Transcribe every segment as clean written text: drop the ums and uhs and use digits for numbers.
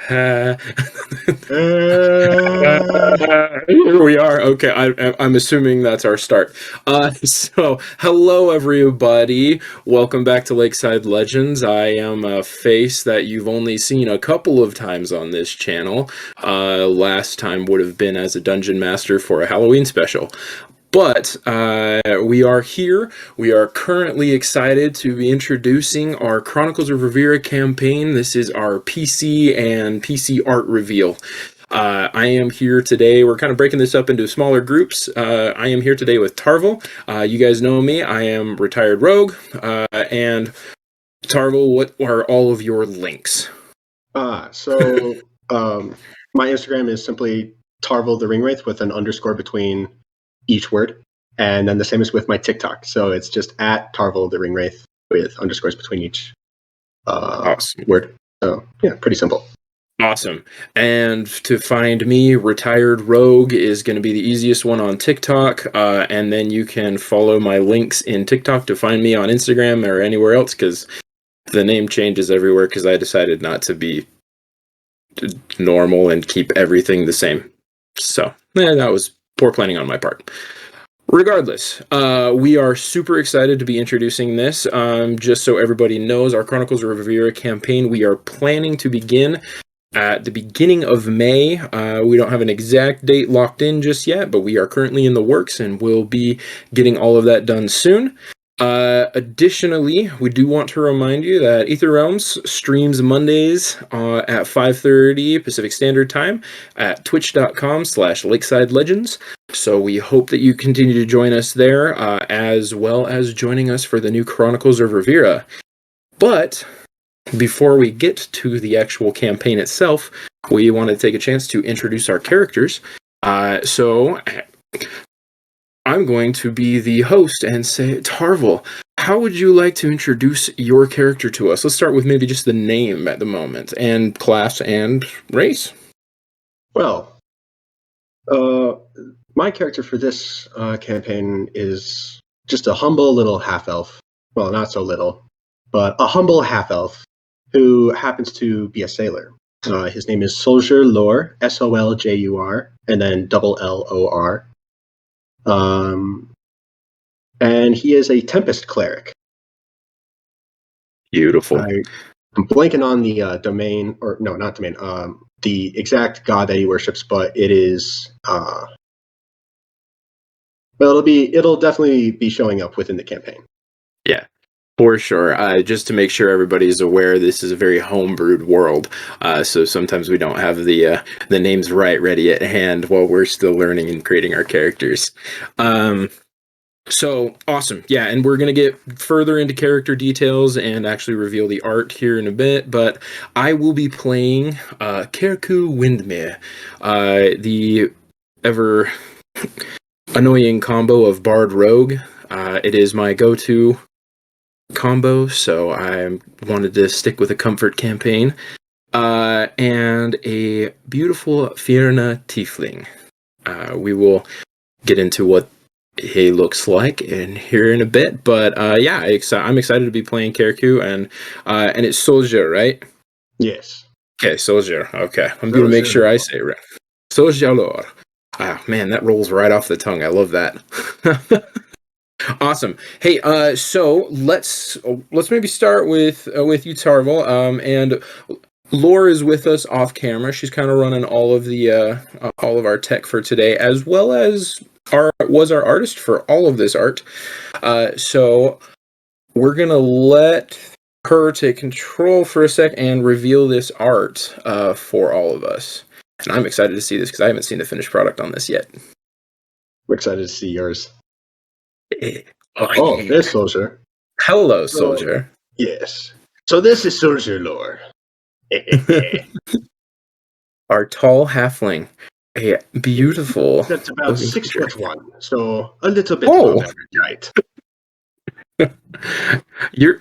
Uh, Uh, Here we are. Okay, I'm assuming that's our start. So hello everybody. Welcome back to Lakeside Legends. I am a face that you've only seen a couple of times on this channel. Last time would have been as a dungeon master for a Halloween special. But we are here. We are currently excited to be introducing our Chronicles of Ravira campaign. This is our PC and PC art reveal. I am here today. We're kind of breaking this up into smaller groups. I am here today with Tarvel. You guys know me. I am RetiredRogue. And Tarvel, what are all of your links? so my Instagram is simply Tarvel the Ringwraith with an underscore between each word. And then the same is with my TikTok. So it's just at Tarvel the Ringwraith with underscores between each Awesome. word. So yeah, pretty simple. Awesome. And to find me, RetiredRogue is going to be the easiest one on TikTok. And then you can follow my links in TikTok to find me on Instagram or anywhere else, because the name changes everywhere because I decided not to be normal and keep everything the same. So that was poor planning on my part. Regardless, we are super excited to be introducing this. Just so everybody knows, our Chronicles of Ravira campaign, we are planning to begin at the beginning of May. We don't have an exact date locked in just yet, but we are currently in the works and we'll be getting all of that done soon. Additionally, we do want to remind you that Aetherealms streams Mondays at 5:30 Pacific Standard Time at twitch.com/Lakeside Legends. So we hope that you continue to join us there, as well as joining us for the new Chronicles of Ravira. But before we get to the actual campaign itself, we want to take a chance to introduce our characters. So I'm going to be the host and say, Tarvel, how would you like to introduce your character to us? Let's start with maybe just the name at the moment, and class and race. Well, my character for this campaign is just a humble little half-elf. Well, not so little, but a humble half-elf who happens to be a sailor. His name is Soljur Llor, Soljur, and then Lor. And he is a Tempest cleric. Beautiful. I'm blanking on the domain, or no, not domain. The exact god that he worships, but it is. Well, it'll definitely be showing up within the campaign. Yeah, for sure. Just to make sure everybody's aware, this is a very homebrewed world. So sometimes we don't have the names ready at hand while we're still learning and creating our characters. So awesome. Yeah, and we're going to get further into character details and actually reveal the art here in a bit, but I will be playing Kareku Windmere, the ever annoying combo of Bard Rogue. It is my go-to combo, so I wanted to stick with a comfort campaign. And a beautiful Fierna Tiefling. We will get into what he looks like here in a bit, but yeah, I'm excited to be playing Kareku, and it's Soljur, right? Yes. Okay, Soljur. Okay, I'm gonna make sure I say it right. Soljur. Ah, man, that rolls right off the tongue. I love that. Awesome. Hey, so let's maybe start with you, Tarvel. And Llor is with us off camera. She's kind of running all of our tech for today, as well as our artist for all of this art. So we're gonna let her take control for a sec and reveal this art for all of us. And I'm excited to see this because I haven't seen the finished product on this yet. We're excited to see yours. Oh, there's Soljur. Hello, Soljur. Yes. So this is Soljur Llor. Our tall halfling. A beautiful. That's about 6'1", so a little bit above average height. Your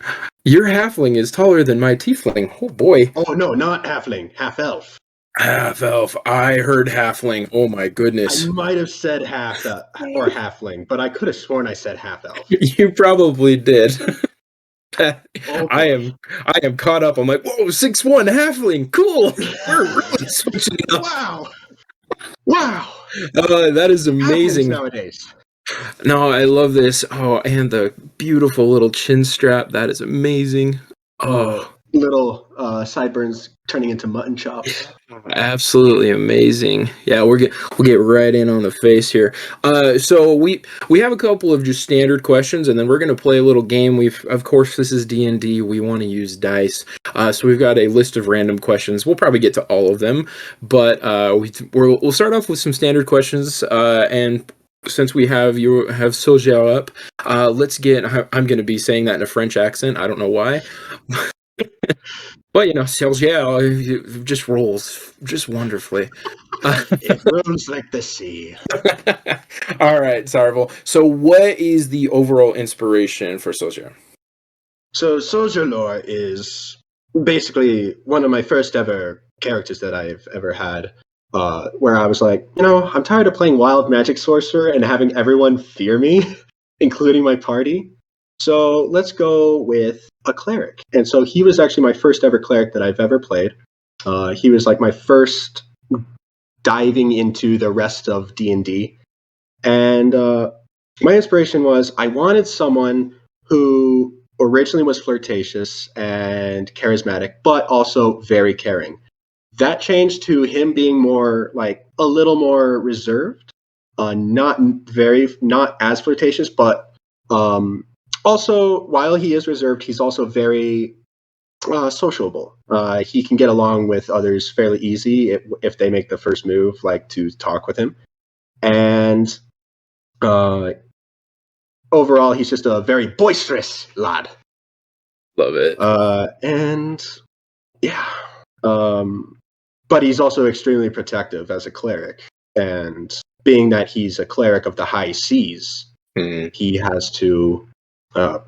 halfling is taller than my tiefling. Oh boy. Oh no, not halfling, half elf. Half elf. I heard halfling. Oh my goodness. I might have said half or halfling, but I could have sworn I said half elf. You probably did. I am caught up. I'm like, whoa, 6'1" halfling, cool. We're really switching up. Wow. That is amazing. Nowadays. No, I love this. Oh, and the beautiful little chin strap. That is amazing. Oh, little sideburns turning into mutton chops. Absolutely amazing. Yeah, we'll get right in on the face here. So we have a couple of just standard questions, and then we're gonna play a little game. Of course this is D&D. We want to use dice. So we've got a list of random questions. We'll probably get to all of them, but we'll start off with some standard questions. And since we have Soljur up, let's get. I'm gonna be saying that in a French accent. I don't know why. But Soljur just rolls just wonderfully. It rolls like the sea. All right, Sarvel. So, what is the overall inspiration for Soljur? So, Soljur is basically one of my first ever characters that I've ever had. Where I was like, I'm tired of playing wild magic sorcerer and having everyone fear me, including my party. So let's go with a cleric. And so he was actually my first ever cleric that I've ever played. He was like my first diving into the rest of D&D. And my inspiration was I wanted someone who originally was flirtatious and charismatic, but also very caring. That changed to him being more like a little more reserved, not as flirtatious, but also, while he is reserved, he's also very sociable. He can get along with others fairly easy if they make the first move, like to talk with him. And overall, he's just a very boisterous lad. Love it. And yeah, but he's also extremely protective as a cleric. And being that he's a cleric of the high seas, he has to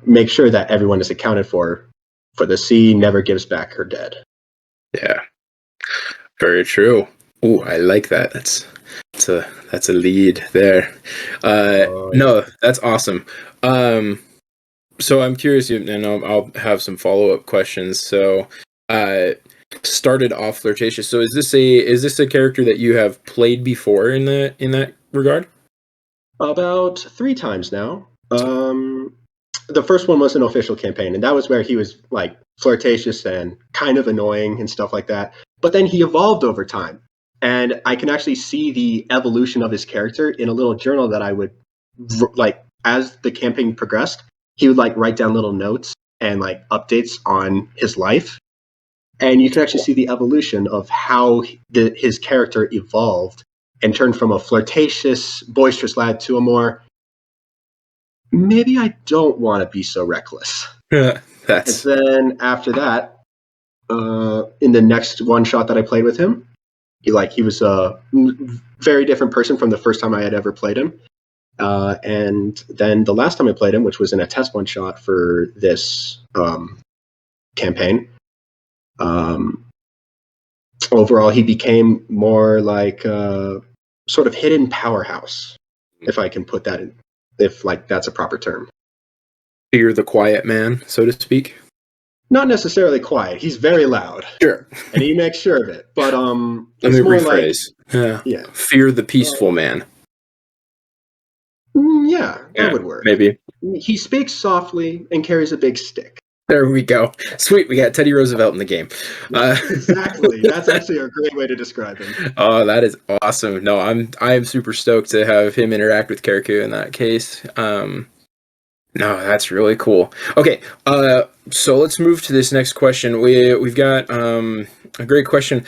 make sure that everyone is accounted for the sea never gives back her dead. Yeah, very true. Oh, I like that. That's a lead there. No, that's awesome. So I'm curious, and I'll have some follow-up questions. So, started off flirtatious. So is this a character that you have played before in that regard? About 3 times now. The first one was an official campaign, and that was where he was like flirtatious and kind of annoying and stuff like that. But then he evolved over time, and I can actually see the evolution of his character in a little journal that I would like as the campaign progressed. He would like write down little notes and like updates on his life, and you can actually see the evolution of how his character evolved and turned from a flirtatious, boisterous lad to a more maybe I don't want to be so reckless. And then after that, in the next one shot that I played with him, he was a very different person from the first time I had ever played him. And then the last time I played him, which was in a test one shot for this campaign, overall he became more like a sort of hidden powerhouse, if I can put that in. If like that's a proper term. You're the quiet man, so to speak. Not necessarily quiet. He's very loud. Sure. And he makes sure of it. But let me rephrase. Yeah. Fear the peaceful man. Yeah, that would work. Maybe. He speaks softly and carries a big stick. There we go. Sweet, we got Teddy Roosevelt in the game. Exactly. That's actually a great way to describe him. Oh, that is awesome. No, I am super stoked to have him interact with Kareku in that case. No, that's really cool. Okay, so let's move to this next question. We've got a great question.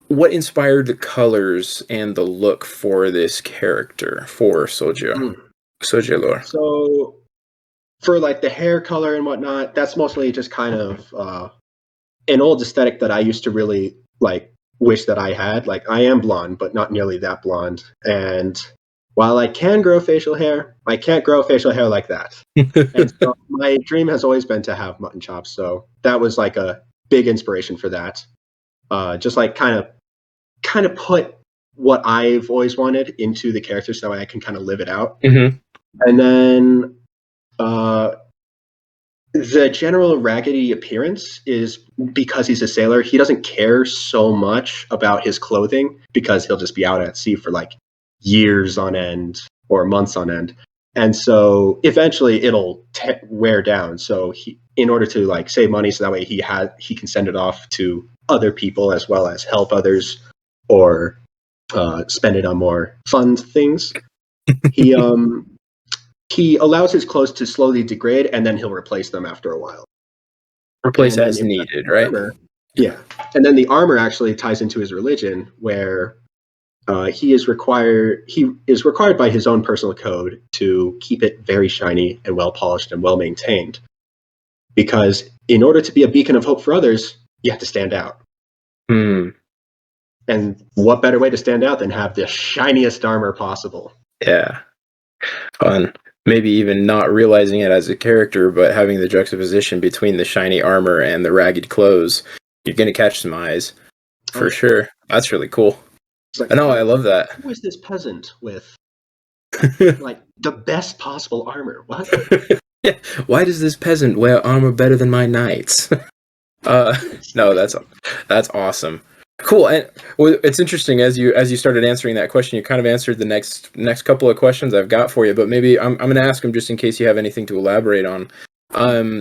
What inspired the colors and the look for this character for Soljur? Soljur. So for like the hair color and whatnot, that's mostly just kind of an old aesthetic that I used to really like wish that I had. Like I am blonde, but not nearly that blonde. And while I can grow facial hair, I can't grow facial hair like that. And so my dream has always been to have mutton chops. So that was like a big inspiration for that. Just like kind of put what I've always wanted into the character so I can kind of live it out. Mm-hmm. And then The general raggedy appearance is because he's a sailor. He doesn't care so much about his clothing because he'll just be out at sea for like years on end or months on end. And so eventually it'll wear down. So in order to like save money, so that way he can send it off to other people as well as help others or spend it on more fun things. He allows his clothes to slowly degrade, and then he'll replace them after a while. Replace as needed, right? Armor, yeah. And then the armor actually ties into his religion, where he is required by his own personal code to keep it very shiny and well polished and well maintained. Because in order to be a beacon of hope for others, you have to stand out. Hmm. And what better way to stand out than have the shiniest armor possible? Yeah. Fun. Maybe even not realizing it as a character, but having the juxtaposition between the shiny armor and the ragged clothes, you're going to catch some eyes. For sure. That's really cool. Like, I love that. Who is this peasant with like the best possible armor? What? Yeah. Why does this peasant wear armor better than my knights? No, that's awesome. Cool. And well, it's interesting as you started answering that question, you kind of answered the next couple of questions I've got for you, but maybe I'm going to ask them just in case you have anything to elaborate on.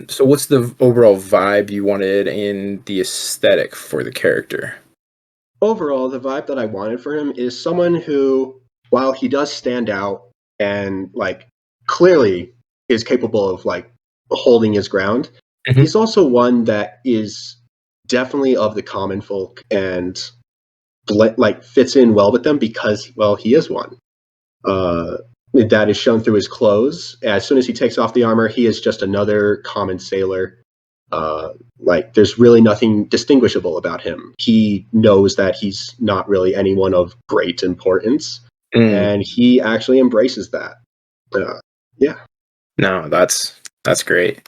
So what's the overall vibe you wanted in the aesthetic for the character? Overall, the vibe that I wanted for him is someone who, while he does stand out and like clearly is capable of like holding his ground, he's also one that is definitely of the common folk and like fits in well with them because, well, he is one. That is shown through his clothes. As soon as he takes off the armor, he is just another common sailor. Like there's really nothing distinguishable about him. He knows that he's not really anyone of great importance, and he actually embraces that. Yeah. No, that's great.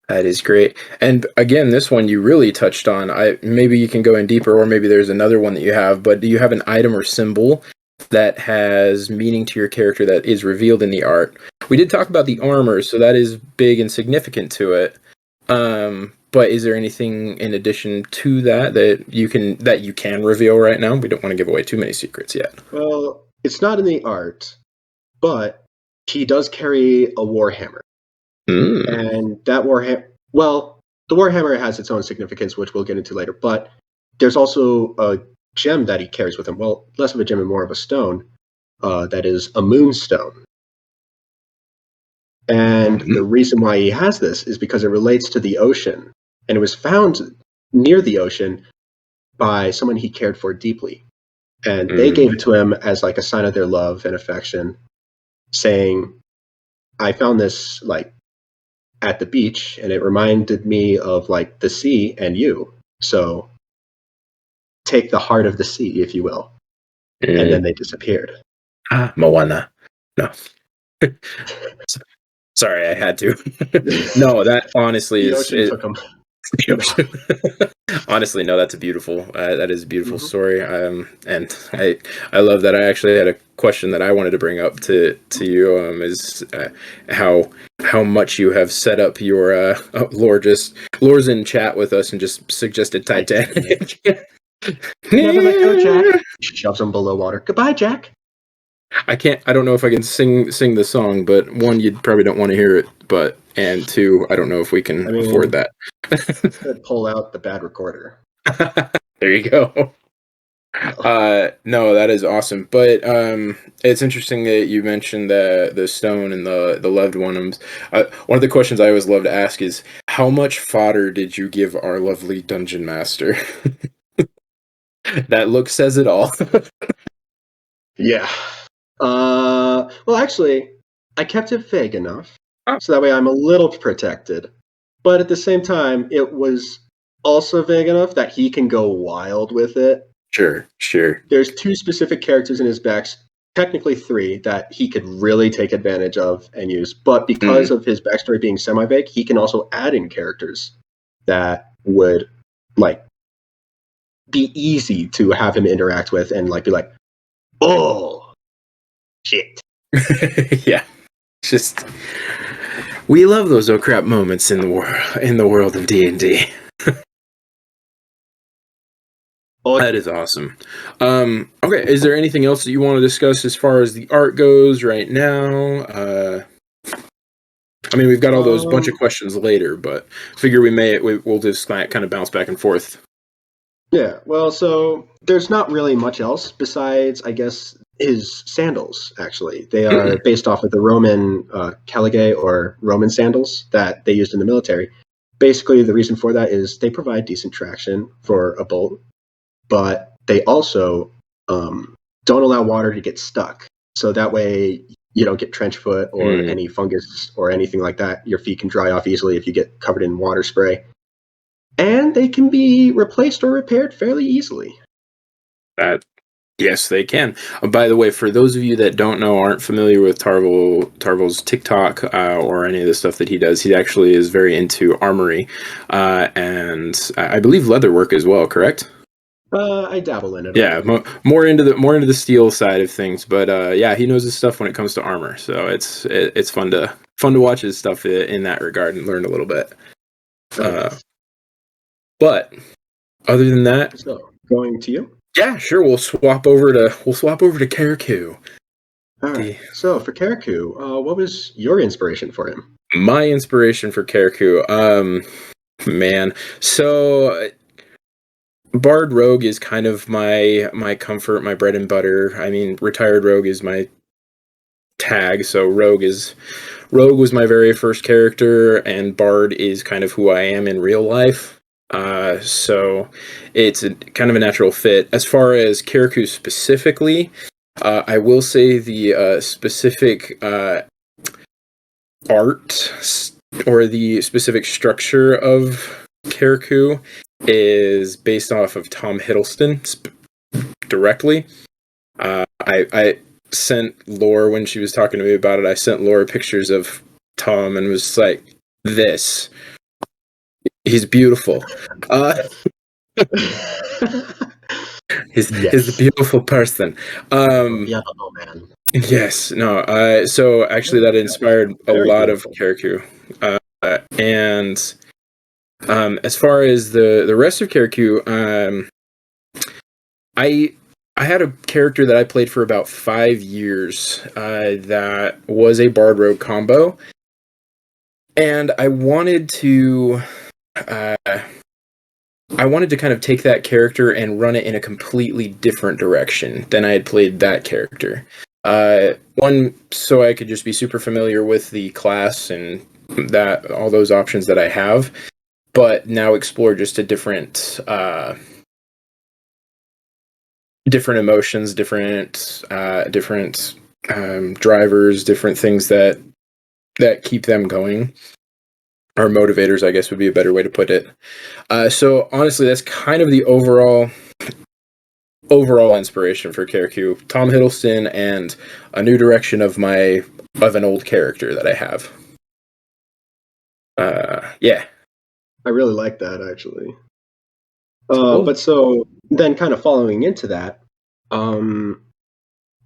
That is great. And again, this one you really touched on. Maybe you can go in deeper, or maybe there's another one that you have, but do you have an item or symbol that has meaning to your character that is revealed in the art? We did talk about the armor, so that is big and significant to it. But is there anything in addition to that you can reveal right now? We don't want to give away too many secrets yet. Well, it's not in the art, but he does carry a warhammer. And that warhammer, well, the warhammer has its own significance, which we'll get into later, but there's also a gem that he carries with him. Well, less of a gem and more of a stone, that is a moonstone. And the reason why he has this is because it relates to the ocean. And it was found near the ocean by someone he cared for deeply. And they gave it to him as like a sign of their love and affection, saying, I found this like at the beach, and it reminded me of like the sea and you. So take the heart of the sea, if you will. And then they disappeared. Moana. No. Sorry, I had to. No, that honestly the ocean took him. Honestly, no, that's a beautiful. That is a beautiful story. And I love that. I actually had a question that I wanted to bring up to you. Is how much you have set up your Llor's in chat with us and just suggested Titanic. Never let go, Jack. Shoves him below water. Goodbye, Jack. I don't know if I can sing the song, but one, you probably don't want to hear it, and two, I don't know if we can afford that. Could pull out the bad recorder. There you go. No, that is awesome. But it's interesting that you mentioned the stone and the loved ones. One of the questions I always love to ask is, how much fodder did you give our lovely dungeon master? That look says it all. Yeah. Well, actually, I kept it vague enough, so that way I'm a little protected. But at the same time, it was also vague enough that he can go wild with it. Sure. There's 2 specific characters in his backs, technically 3, that he could really take advantage of and use. But because of his backstory being semi-vague, he can also add in characters that would, like, be easy to have him interact with and, like, be like, oh, shit. Yeah. Just We love those oh crap moments in the world of D&D. That is awesome. Okay, is there anything else that you want to discuss as far as the art goes right now? I mean, we've got all those bunch of questions later, but figure we'll just kind of bounce back and forth. Yeah, well, so there's not really much else besides, I guess, his sandals, actually. They are based off of the Roman caligae, or Roman sandals that they used in the military. Basically, the reason for that is they provide decent traction for a bolt, but they also don't allow water to get stuck. So that way you don't get trench foot or any fungus or anything like that. Your feet can dry off easily if you get covered in water spray. And they can be replaced or repaired fairly easily. Yes, they can. By the way, for those of you that don't know, aren't familiar with Tarvel's TikTok or any of the stuff that he does, he actually is very into armory and I believe leatherwork as well. Correct? I dabble in it. Yeah, more into the steel side of things, but yeah, he knows his stuff when it comes to armor. So it's fun to watch his stuff in that regard and learn a little bit. But other than that, so going to you. Yeah, sure. We'll swap over to Kareku. All right. So for Kareku, what was your inspiration for him? My inspiration for Kareku, man. So Bard Rogue is kind of my comfort, my bread and butter. I mean, Retired Rogue is my tag, so Rogue was my very first character, and Bard is kind of who I am in real life. So it's kind of a natural fit. As far as Kareku specifically, I will say the specific art or the specific structure of Kareku is based off of Tom Hiddleston directly. I sent Llor, when she was talking to me about it, I sent Llor pictures of Tom and was like, this. He's beautiful. He's a beautiful person. Yeah, man. Yes, no. So actually, that inspired a lot of Kareku. And as far as the rest of Kareku, I had a character that I played for about 5 years that was a Bard Rogue combo, and I wanted to kind of take that character and run it in a completely different direction than I had played that character. One, so I could just be super familiar with the class and that all those options that I have, but now explore just a different emotions, different drivers, different things that keep them going. Or motivators, I guess, would be a better way to put it. So honestly, that's kind of the overall inspiration for Kareku. Tom Hiddleston and a new direction of an old character that I have. Yeah. I really like that, actually. Cool. But so then, kind of following into that, and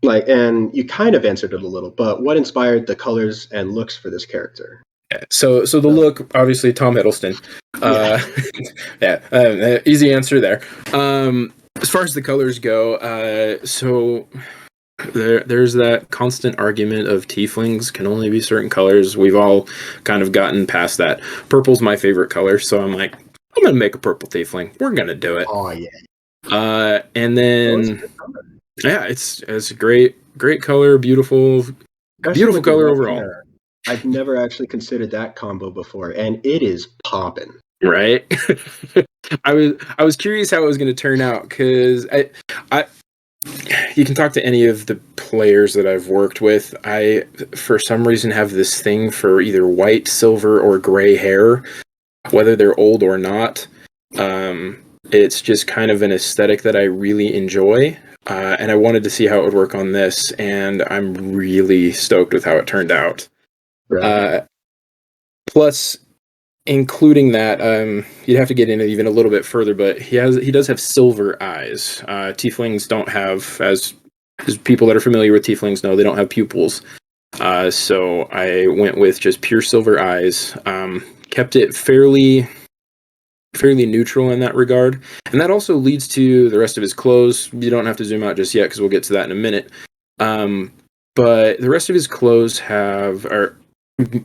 you kind of answered it a little, but what inspired the colors and looks for this character? So the look, obviously, Tom Hiddleston. Easy answer there. As far as the colors go, so there's that constant argument of tieflings can only be certain colors. We've all kind of gotten past that. Purple's my favorite color, so I'm like, I'm gonna make a purple tiefling. We're gonna do it. Oh yeah. And then it's a great color, beautiful color overall. I've never actually considered that combo before, and it is popping. Right? I was curious how it was going to turn out, because you can talk to any of the players that I've worked with. I, for some reason, have this thing for either white, silver, or gray hair, whether they're old or not. It's just kind of an aesthetic that I really enjoy, and I wanted to see how it would work on this, and I'm really stoked with how it turned out. Right. Plus, including that, you'd have to get in even a little bit further, but he does have silver eyes. Tieflings don't have, as people that are familiar with tieflings know, they don't have pupils. So I went with just pure silver eyes. Kept it fairly neutral in that regard, and that also leads to the rest of his clothes. You don't have to zoom out just yet because we'll get to that in a minute. But the rest of his clothes are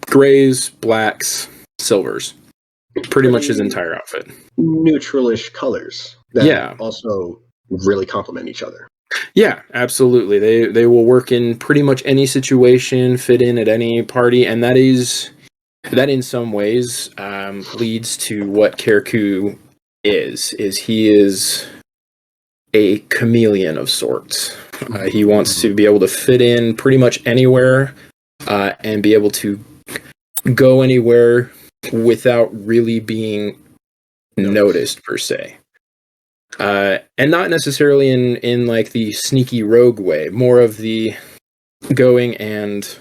grays, blacks, silvers. Pretty much his entire outfit. Neutralish colors that also really complement each other. Yeah, absolutely. They will work in pretty much any situation, fit in at any party, and that in some ways leads to what Kareku is he is a chameleon of sorts. He wants to be able to fit in pretty much anywhere and be able to go anywhere without really being noticed per se. And not necessarily in like the sneaky rogue way, more of the going and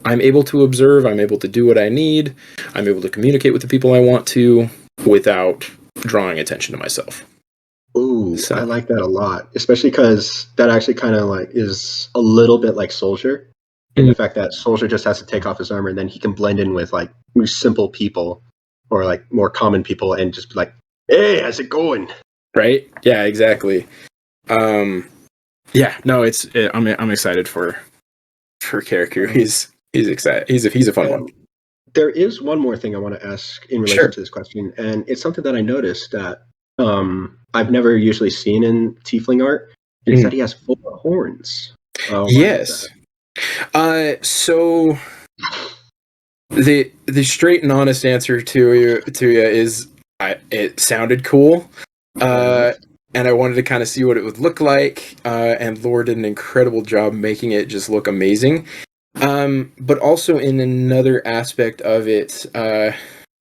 I'm able to observe, I'm able to do what I need, I'm able to communicate with the people I want to without drawing attention to myself. Ooh, so. I like that a lot, especially because that actually kind of like is a little bit like Soljur, in the fact that Soljur just has to take off his armor and then he can blend in with like simple people or like more common people and just be like, "Hey, how's it going?" Right? Yeah, exactly. Yeah, no, I'm excited for Kareku. He's excited. He's a fun one. There is one more thing I want to ask in relation to this question, and it's something that I noticed that I've never usually seen in Tiefling art, and it's that he has 4 horns. Yes. So the straight and honest answer to you is it sounded cool, and I wanted to kind of see what it would look like. And Llor did an incredible job making it just look amazing. But also in another aspect of it,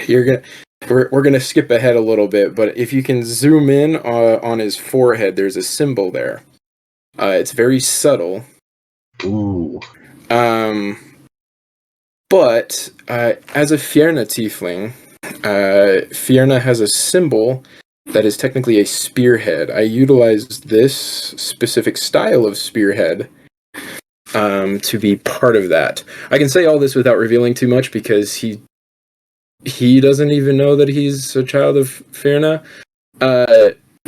we're gonna skip ahead a little bit, but if you can zoom in on his forehead, there's a symbol there. It's very subtle. Ooh. But as a Fjerna tiefling, Fjerna has a symbol that is technically a spearhead. I utilized this specific style of spearhead to be part of that. I can say all this without revealing too much because he doesn't even know that he's a child of Fjerna,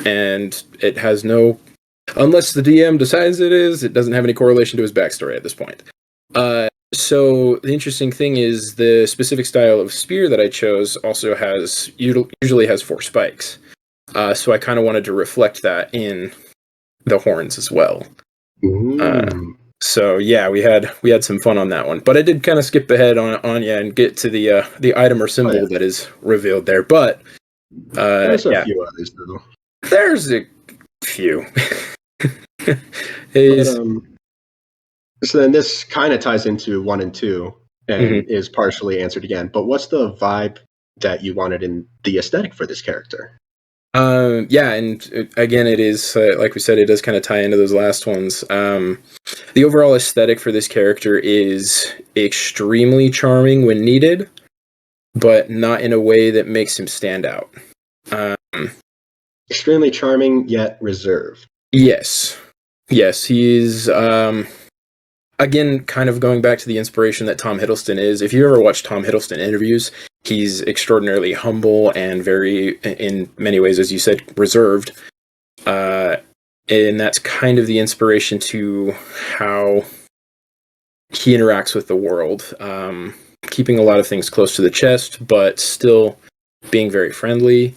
and it has no, unless the DM decides it doesn't have any correlation to his backstory at this point. So the interesting thing is the specific style of spear that I chose also usually has 4 spikes. So I kind of wanted to reflect that in the horns as well. So yeah, we had some fun on that one, but I did kind of skip ahead on you and get to the item or symbol that is revealed there. But there's a few others though. There's a few. So then this kind of ties into 1 and 2 and is partially answered again. But what's the vibe that you wanted in the aesthetic for this character? Yeah, and again, it is like we said, it does kind of tie into those last ones. The overall aesthetic for this character is extremely charming when needed, but not in a way that makes him stand out. Extremely charming yet reserved. Yes, he's again, kind of going back to the inspiration that Tom Hiddleston is. If you ever watch Tom Hiddleston interviews, he's extraordinarily humble and very, in many ways, as you said, reserved. And that's kind of the inspiration to how he interacts with the world. Keeping a lot of things close to the chest, but still being very friendly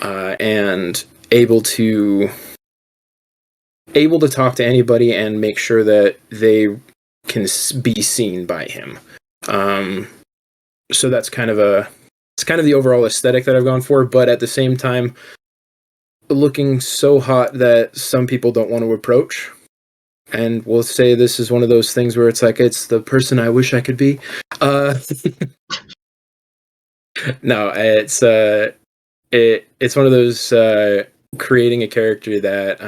and able to talk to anybody and make sure that they can be seen by him. So that's kind of the overall aesthetic that I've gone for, but at the same time, looking so hot that some people don't want to approach. And we'll say this is one of those things where it's like, it's the person I wish I could be. No, it's one of those creating a character that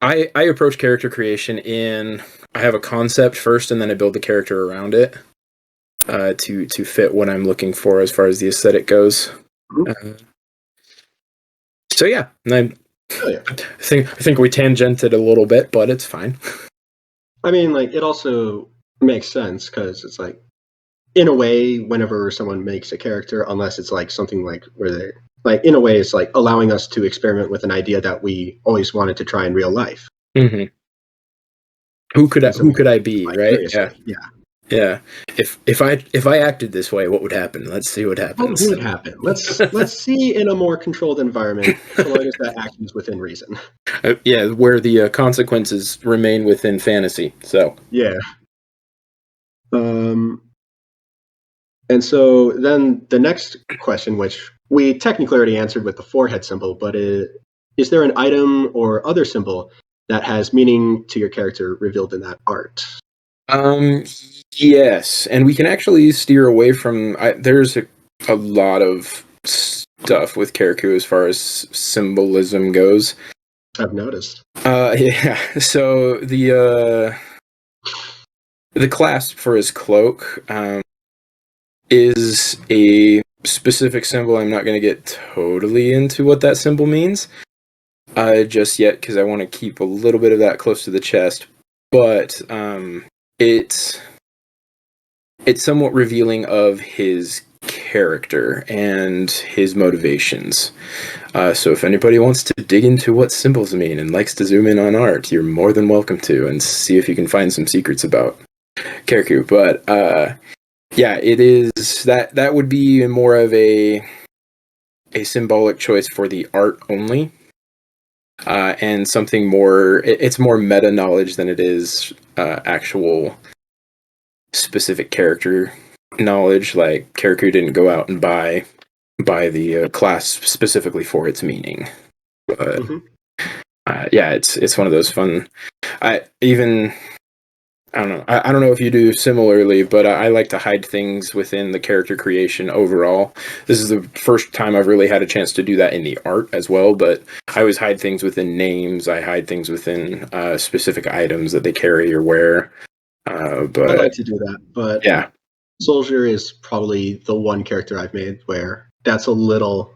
I approach character creation in, I have a concept first and then I build the character around it to fit what I'm looking for as far as the aesthetic goes. So yeah, I think we tangented a little bit, but it's fine. I mean, like, it also makes sense because it's like, in a way, whenever someone makes a character, unless it's like something like where they like, in a way, it's like allowing us to experiment with an idea that we always wanted to try in real life. Mm-hmm. Who So, could I be, right? Yeah. vicariously, yeah. Yeah. If I acted this way, what would happen? Let's see what What happens. would happen? Let's see in a more controlled environment, so long as that action is within reason. Yeah, where the consequences remain within fantasy. So Yeah. Um, and so then the next question, which we technically already answered with the forehead symbol, but is there an item or other symbol that has meaning to your character revealed in that art? Um, yes, and we can actually steer away from. There's a lot of stuff with Kareku as far as symbolism goes. I've noticed. Yeah. So the clasp for his cloak is a specific symbol. I'm not going to get totally into what that symbol means just yet because I want to keep a little bit of that close to the chest. But it's somewhat revealing of his character and his motivations. So if anybody wants to dig into what symbols mean and likes to zoom in on art, you're more than welcome to and see if you can find some secrets about Kareku. But yeah, it is that would be more of a symbolic choice for the art only. And something more, it's more meta knowledge than it is actual specific character knowledge. Like Kareku didn't go out and buy the class specifically for its meaning, but yeah, it's one of those fun. I don't know. I don't know if you do similarly, but I like to hide things within the character creation overall. This is the first time I've really had a chance to do that in the art as well, but I always hide things within names. I hide things within specific items that they carry or wear. But I'd like to do that, but yeah. Soljur is probably the one character I've made where that's a little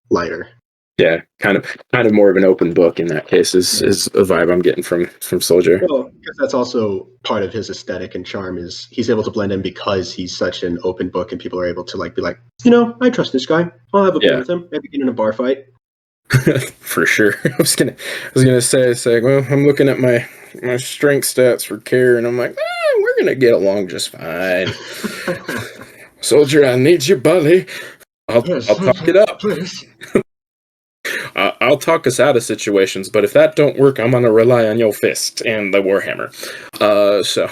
lighter. Yeah, kind of more of an open book in that case is a vibe I'm getting from Soljur. Well, because that's also part of his aesthetic and charm is he's able to blend in because he's such an open book and people are able to like be like, I trust this guy. I'll have a beer with him. Maybe get in a bar fight. For sure. I was gonna say, well, I'm looking at my strength stats for care, and I'm like, we're gonna get along just fine. Soljur, I need you, buddy. I'll talk it up. Please. I'll talk us out of situations, but if that don't work, I'm gonna rely on your fist and the warhammer. So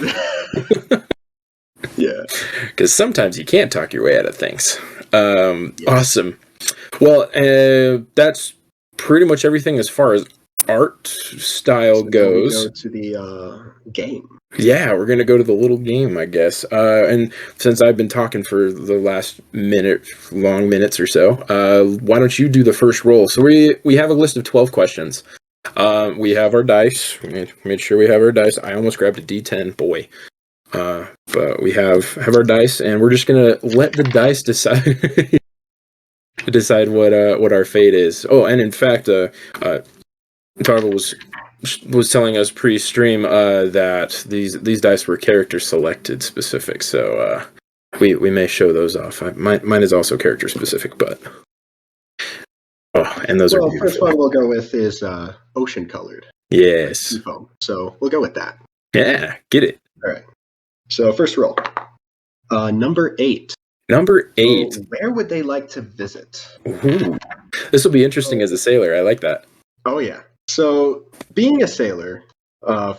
yeah, because sometimes you can't talk your way out of things. Awesome. Well, that's pretty much everything as far as art style goes. We go to the game. Yeah, we're gonna go to the little game, I guess. And since I've been talking for the last long minutes or so, why don't you do the first roll? So we have a list of 12 questions. We have our dice. We made sure we have our dice. I almost grabbed a D10, boy. But we have our dice, and we're just gonna let the dice decide decide what our fate is. Oh, and in fact, Tarvel was telling us pre-stream that these dice were character selected specific, so we may show those off. Mine is also character specific, but and those are beautiful. First one we'll go with is ocean colored. Yes. So we'll go with that. Yeah, get it. All right. So first roll, number 8. Number 8. So where would they like to visit? Ooh. This will be interesting as a sailor. I like that. Oh yeah. So being a sailor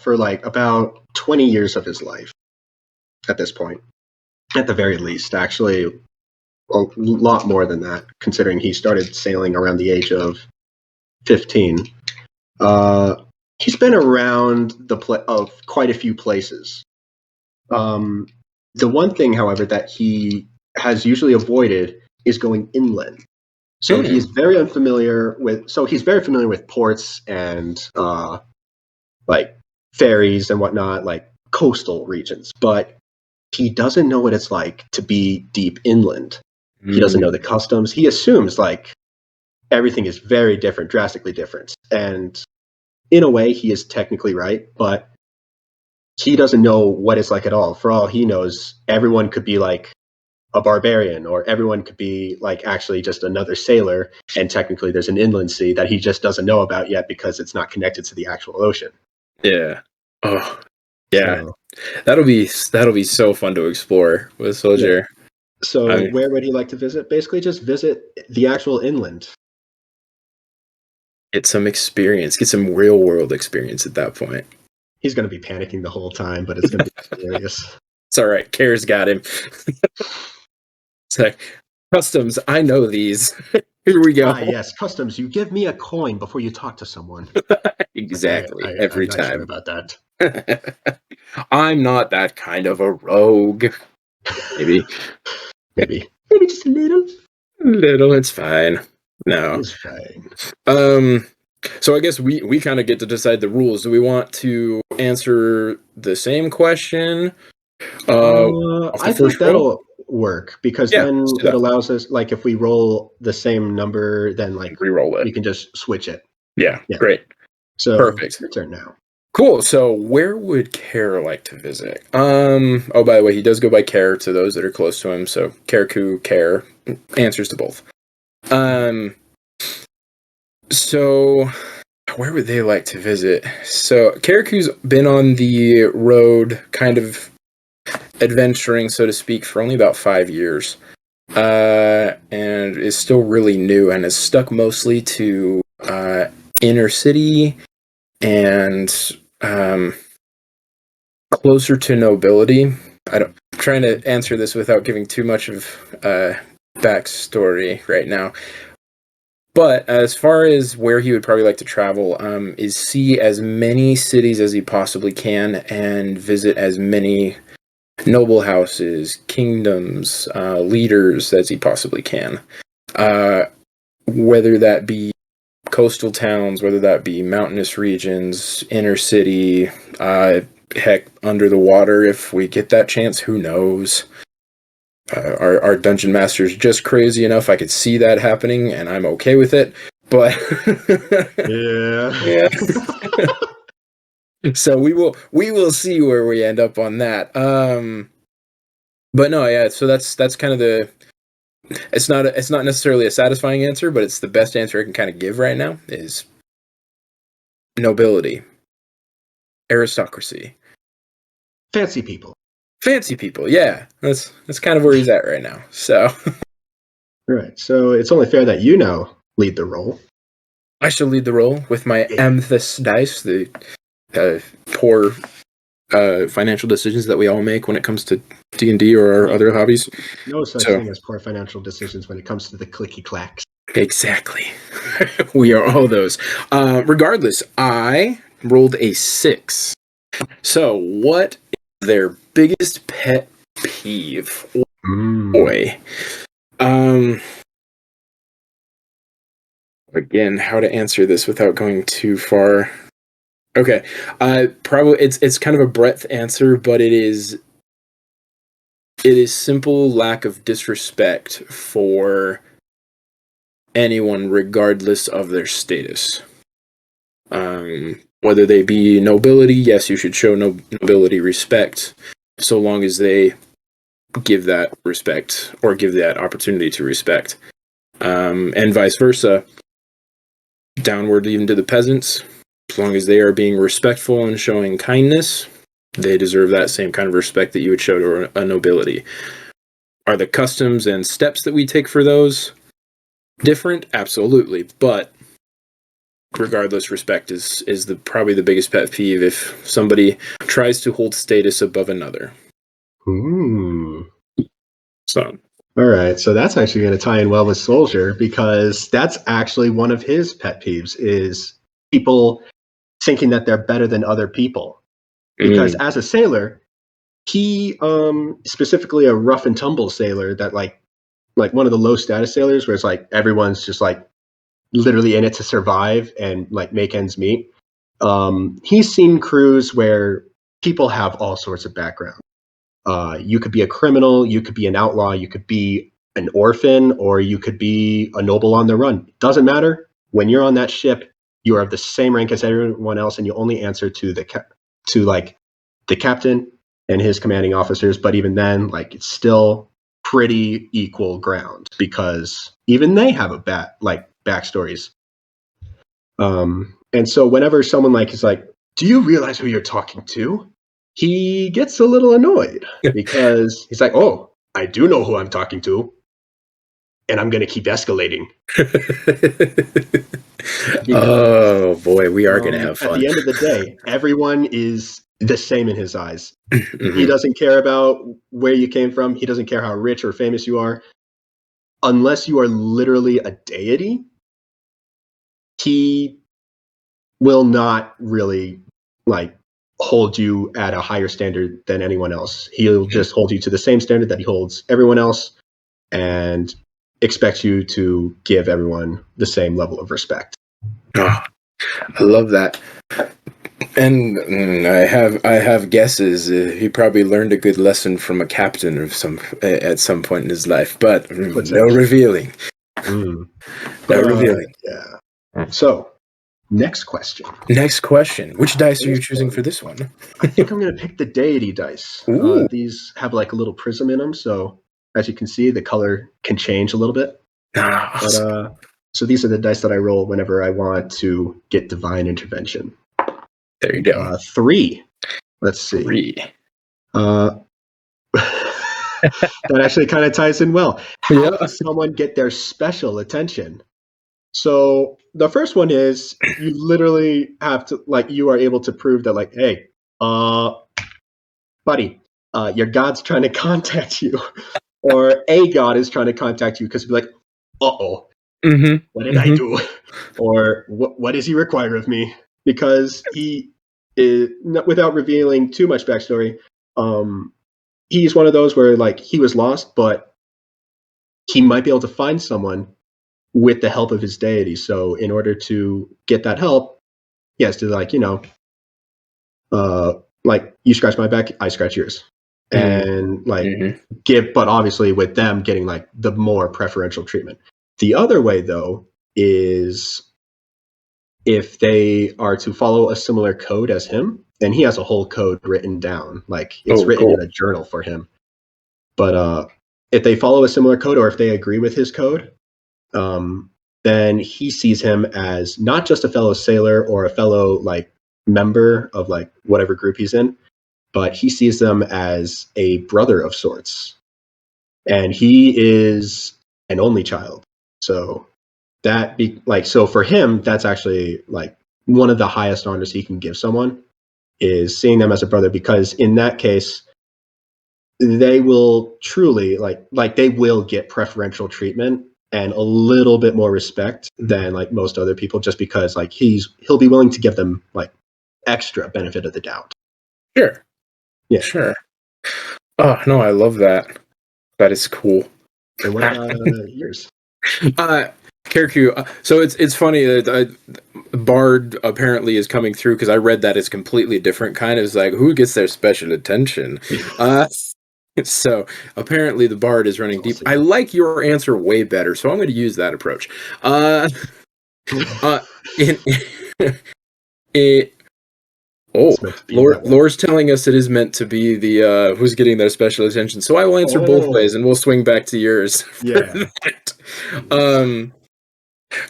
for like about 20 years of his life at this point, at the very least, actually a lot more than that, considering he started sailing around the age of 15. He's been around of quite a few places. The one thing, however, that he has usually avoided is going inland. So he's very unfamiliar with. So he's very familiar with ports and like ferries and whatnot, like coastal regions. But he doesn't know what it's like to be deep inland. He doesn't know the customs. He assumes like everything is very different, drastically different. And in a way, he is technically right. But he doesn't know what it's like at all. For all he knows, everyone could be like a barbarian, or everyone could be like actually just another sailor, and technically there's an inland sea that he just doesn't know about yet because it's not connected to the actual ocean. Yeah. Oh, yeah. That'll be so fun to explore with Soljur. Yeah. So where would he like to visit? Basically, just visit the actual inland. Get some experience. Get some real world experience at that point. He's going to be panicking the whole time, but it's going to be hilarious. It's all right. Kare's got him. It's like, customs, I know these. Here we go. Yes, customs. You give me a coin before you talk to someone. Exactly. Okay, every I'm time. not sure about that. I'm not that kind of a rogue. Maybe just a little. Little, it's fine. No. It's fine. So I guess we kind of get to decide the rules. Do we want to answer the same question? I think that'll work, because then it allows us, like, if we roll the same number, then like re-roll it. We can just switch it. Yeah. Great. So perfect. Your turn now. Cool. So where would Kare like to visit? Oh, by the way, he does go by Kare to those that are close to him. So Kareku, Kare, answers to both. So where would they like to visit? So Kareku's been on the road, kind of adventuring, so to speak, for only about 5 years. And is still really new and is stuck mostly to inner city and closer to nobility. I'm trying to answer this without giving too much of backstory right now. But as far as where he would probably like to travel, is see as many cities as he possibly can and visit as many noble houses, kingdoms, leaders as he possibly can. Whether that be coastal towns, whether that be mountainous regions, inner city, heck, under the water if we get that chance, who knows? Our dungeon master's just crazy enough. I could see that happening, and I'm okay with it. But yeah. So we will see where we end up on that. But no, yeah. So that's kind of the. It's not necessarily a satisfying answer, but it's the best answer I can kind of give right now. Is nobility, aristocracy, fancy people. Fancy people, yeah. That's kind of where he's at right now. So, right. So it's only fair that you now lead the role. I shall lead the role with my amethyst dice, the poor financial decisions that we all make when it comes to D&D or our other hobbies. No such thing as poor financial decisions when it comes to the clicky clacks. Exactly. We are all those. Regardless, I rolled a 6. So, what is their biggest pet peeve? Boy. Again, how to answer this without going too far. Okay. Probably it's kind of a breadth answer, but it is simple lack of disrespect for anyone regardless of their status. Whether they be nobility, yes, you should show nobility respect, so long as they give that respect or give that opportunity to respect. And vice versa, downward even to the peasants, as long as they are being respectful and showing kindness, they deserve that same kind of respect that you would show to a nobility. Are the customs and steps that we take for those different? Absolutely, but regardless, respect is probably the biggest pet peeve if somebody tries to hold status above another. So. All right, so that's actually going to tie in well with Soljur, because that's actually one of his pet peeves, is people thinking that they're better than other people. Because as a sailor, he, specifically a rough and tumble sailor, that like one of the low status sailors where it's like everyone's just like literally in it to survive and like make ends meet. He's seen crews where people have all sorts of background. You could be a criminal, you could be an outlaw, you could be an orphan, or you could be a noble on the run. It doesn't matter. When you're on that ship, you are of the same rank as everyone else, and you only answer to like the captain and his commanding officers, but even then, like, it's still pretty equal ground because even they have a backstories. And so whenever someone like is like, "Do you realize who you're talking to?" He gets a little annoyed because he's like, "Oh, I do know who I'm talking to, and I'm going to keep escalating." Oh boy, we are going to have fun. At the end of the day, everyone is the same in his eyes. Mm-hmm. He doesn't care about where you came from. He doesn't care how rich or famous you are. Unless you are literally a deity, he will not really like hold you at a higher standard than anyone else. He'll just hold you to the same standard that he holds everyone else and expects you to give everyone the same level of respect. Oh, I love that. And I have guesses. He probably learned a good lesson from a captain of at some point in his life, but no revealing. No revealing. Yeah. So, next question. Next question. Which dice are you choosing for this one? I think I'm going to pick the deity dice. These have like a little prism in them, so as you can see, the color can change a little bit. Awesome. But, so these are the dice that I roll whenever I want to get divine intervention. There you go. 3. Let's see. 3. That actually kind of ties in well. How does someone get their special attention? So the first one is you literally have to, like, you are able to prove that, like, hey, buddy, your god's trying to contact you, or a god is trying to contact you, because you'll be like, uh-oh, what did I do? Or what does he require of me? Because he is, without revealing too much backstory, he's one of those where, like, he was lost, but he might be able to find someone with the help of his deity. So in order to get that help, he has to, like, like, you scratch my back, I scratch yours. And like give, but obviously with them getting like the more preferential treatment. The other way though is if they are to follow a similar code as him, and he has a whole code written down, like it's written in a journal for him. But if they follow a similar code, or if they agree with his code, then he sees him as not just a fellow sailor or a fellow like member of like whatever group he's in, but he sees them as a brother of sorts. And he is an only child. So that be like, so for him, that's actually like one of the highest honors he can give someone, is seeing them as a brother, because in that case, they will truly like they will get preferential treatment and a little bit more respect than like most other people, just because like he'll be willing to give them like extra benefit of the doubt. Sure. Yeah. Sure. Oh no, I love that. That is cool. And what about yours? Kareku. So it's funny that Bard apparently is coming through, because I read that it's completely different kind of. It's like, who gets their special attention? So apparently the Bard is running deep. I like your answer way better, so I'm going to use that approach. Llor's telling us it is meant to be the who's getting their special attention. So I will answer both ways, and we'll swing back to yours. Yeah.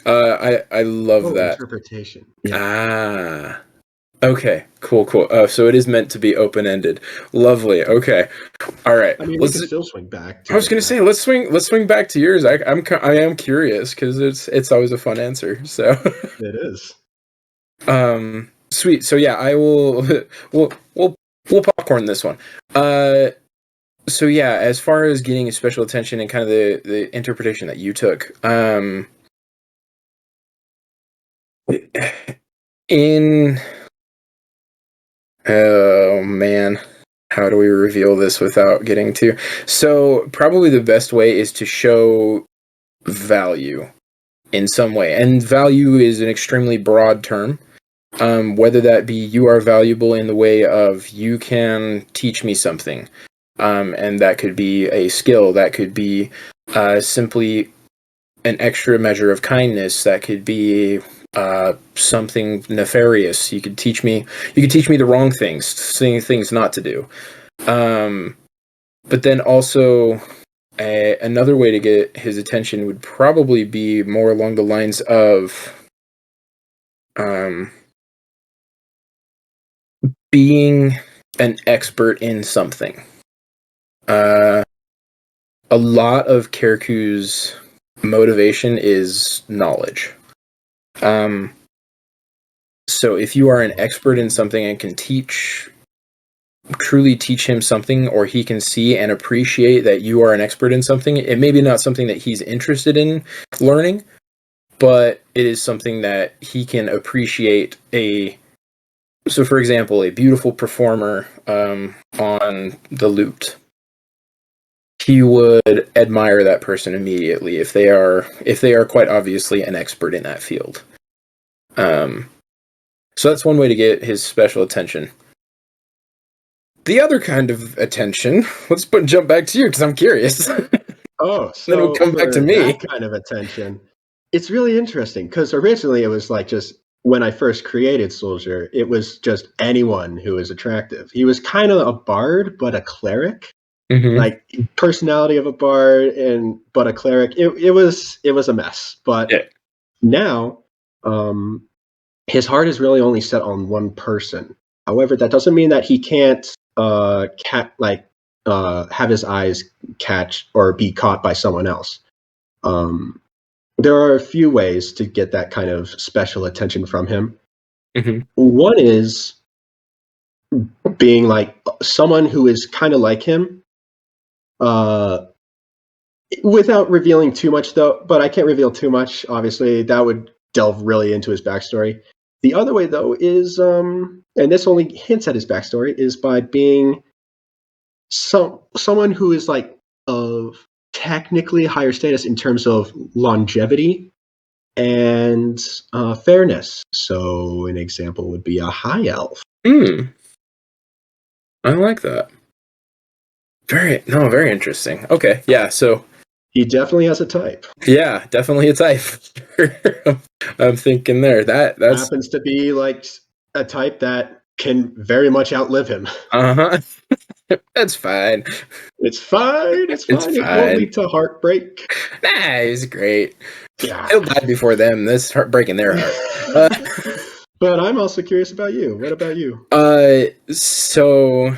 I love that interpretation. Yeah. Okay. Cool. So it is meant to be open-ended. Lovely. Okay. All right. I mean, we can still swing back. I was going to say let's swing back to yours. I am curious, because it's always a fun answer. So it is. Sweet. So yeah, I will. We'll popcorn this one. So yeah, as far as getting special attention and kind of the interpretation that you took, oh man, how do we reveal this without getting too? So probably the best way is to show value in some way, and value is an extremely broad term. Whether that be you are valuable in the way of you can teach me something, and that could be a skill, that could be simply an extra measure of kindness, that could be something nefarious. You could teach me the wrong things not to do. But then also another way to get his attention would probably be more along the lines of being an expert in something. A lot of Kareku's motivation is knowledge. So if you are an expert in something and can truly teach him something, or he can see and appreciate that you are an expert in something, it may be not something that he's interested in learning, but it is something that he can appreciate. So for example, a beautiful performer on the lute, he would admire that person immediately if they are quite obviously an expert in that field. So that's one way to get his special attention. The other kind of attention, let's jump back to you because I'm curious. Oh, so then we'll come back to me. That kind of attention. It's really interesting because originally it was like just when I first created Soljur, it was just anyone who was attractive. He was kind of a bard, but a cleric. Mm-hmm. Like personality of a bard but a cleric. It was a mess. But now, his heart is really only set on one person. However, that doesn't mean that he can't have his eyes catch or be caught by someone else. There are a few ways to get that kind of special attention from him. Mm-hmm. One is being like someone who is kind of like him, without revealing too much, though. But I can't reveal too much. Obviously, that would delve really into his backstory. The other way, though, is, and this only hints at his backstory, is by being someone who is like of technically higher status in terms of longevity and fairness. So an example would be a high elf. I like that. Very interesting. Okay, yeah, so he definitely has a type. Yeah, definitely a type. I'm thinking there. That happens to be like a type that can very much outlive him. Uh-huh. That's fine. It's fine. It's fine. It won't lead to heartbreak. Nah, he's great. Yeah. He'll die before them. That's breaking their heart. But I'm also curious about you. What about you? So,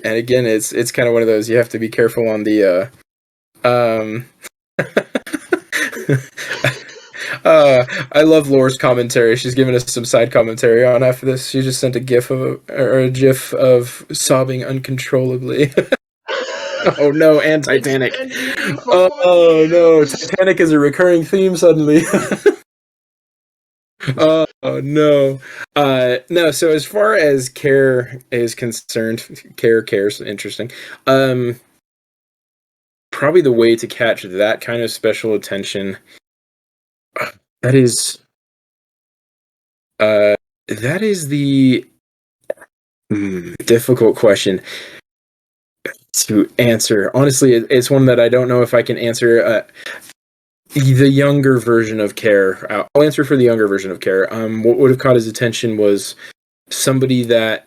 and again, it's kind of one of those, you have to be careful on the I love Llor's commentary. She's given us some side commentary on after this. She just sent a gif of a gif of sobbing uncontrollably. Oh no, and Titanic. Oh no, Titanic is a recurring theme suddenly. Oh no. No, so as far as care is concerned, cares interesting. Probably the way to catch that kind of special attention, that is the difficult question to answer. Honestly, it's one that I don't know if I can answer. The younger version of Care. I'll answer for the younger version of Care. What would have caught his attention was somebody that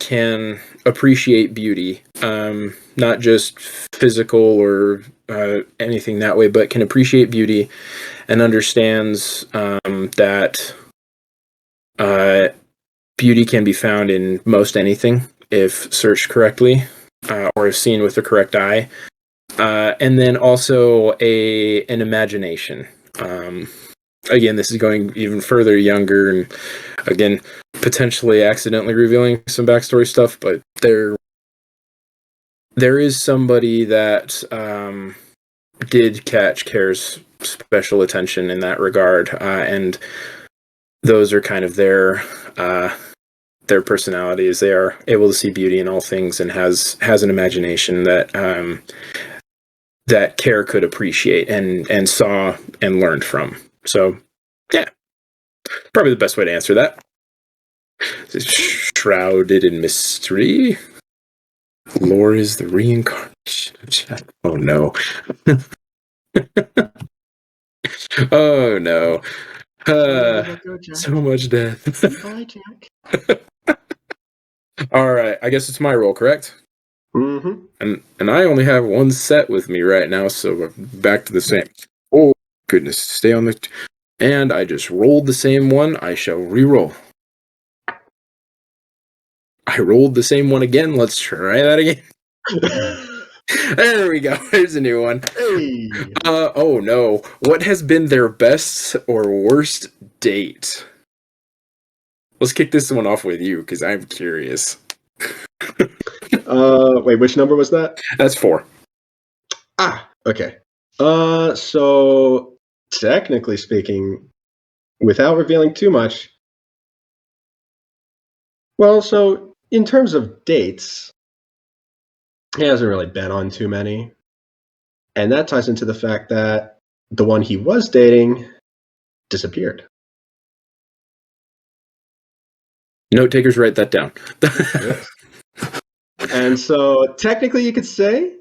can appreciate beauty, not just physical or anything that way, but can appreciate beauty and understands that beauty can be found in most anything if searched correctly or if seen with the correct eye. And then also an imagination. Again, this is going even further younger, and again, potentially accidentally revealing some backstory stuff, but there is somebody that did catch Care's special attention in that regard, and those are kind of their personalities. They are able to see beauty in all things and has an imagination that that Care could appreciate and saw and learned from. So, yeah, probably the best way to answer that. Shrouded in mystery. Llor is the reincarnation of Shadow. Oh no. Oh no. Go, Jack. So much death. Bye, Jack. All right, I guess it's my roll, correct? Mm-hmm. And I only have one set with me right now, so we're back to the same. Oh goodness, stay on the. And I just rolled the same one. I shall re-roll. I rolled the same one again. Let's try that again. There we go. There's a new one. Hey. Oh no. What has been their best or worst date? Let's kick this one off with you, because I'm curious. Wait, which number was that? That's 4. Okay. So technically speaking, without revealing too much, well, so in terms of dates, he hasn't really been on too many. And that ties into the fact that the one he was dating disappeared. Note takers, write that down. And so technically you could say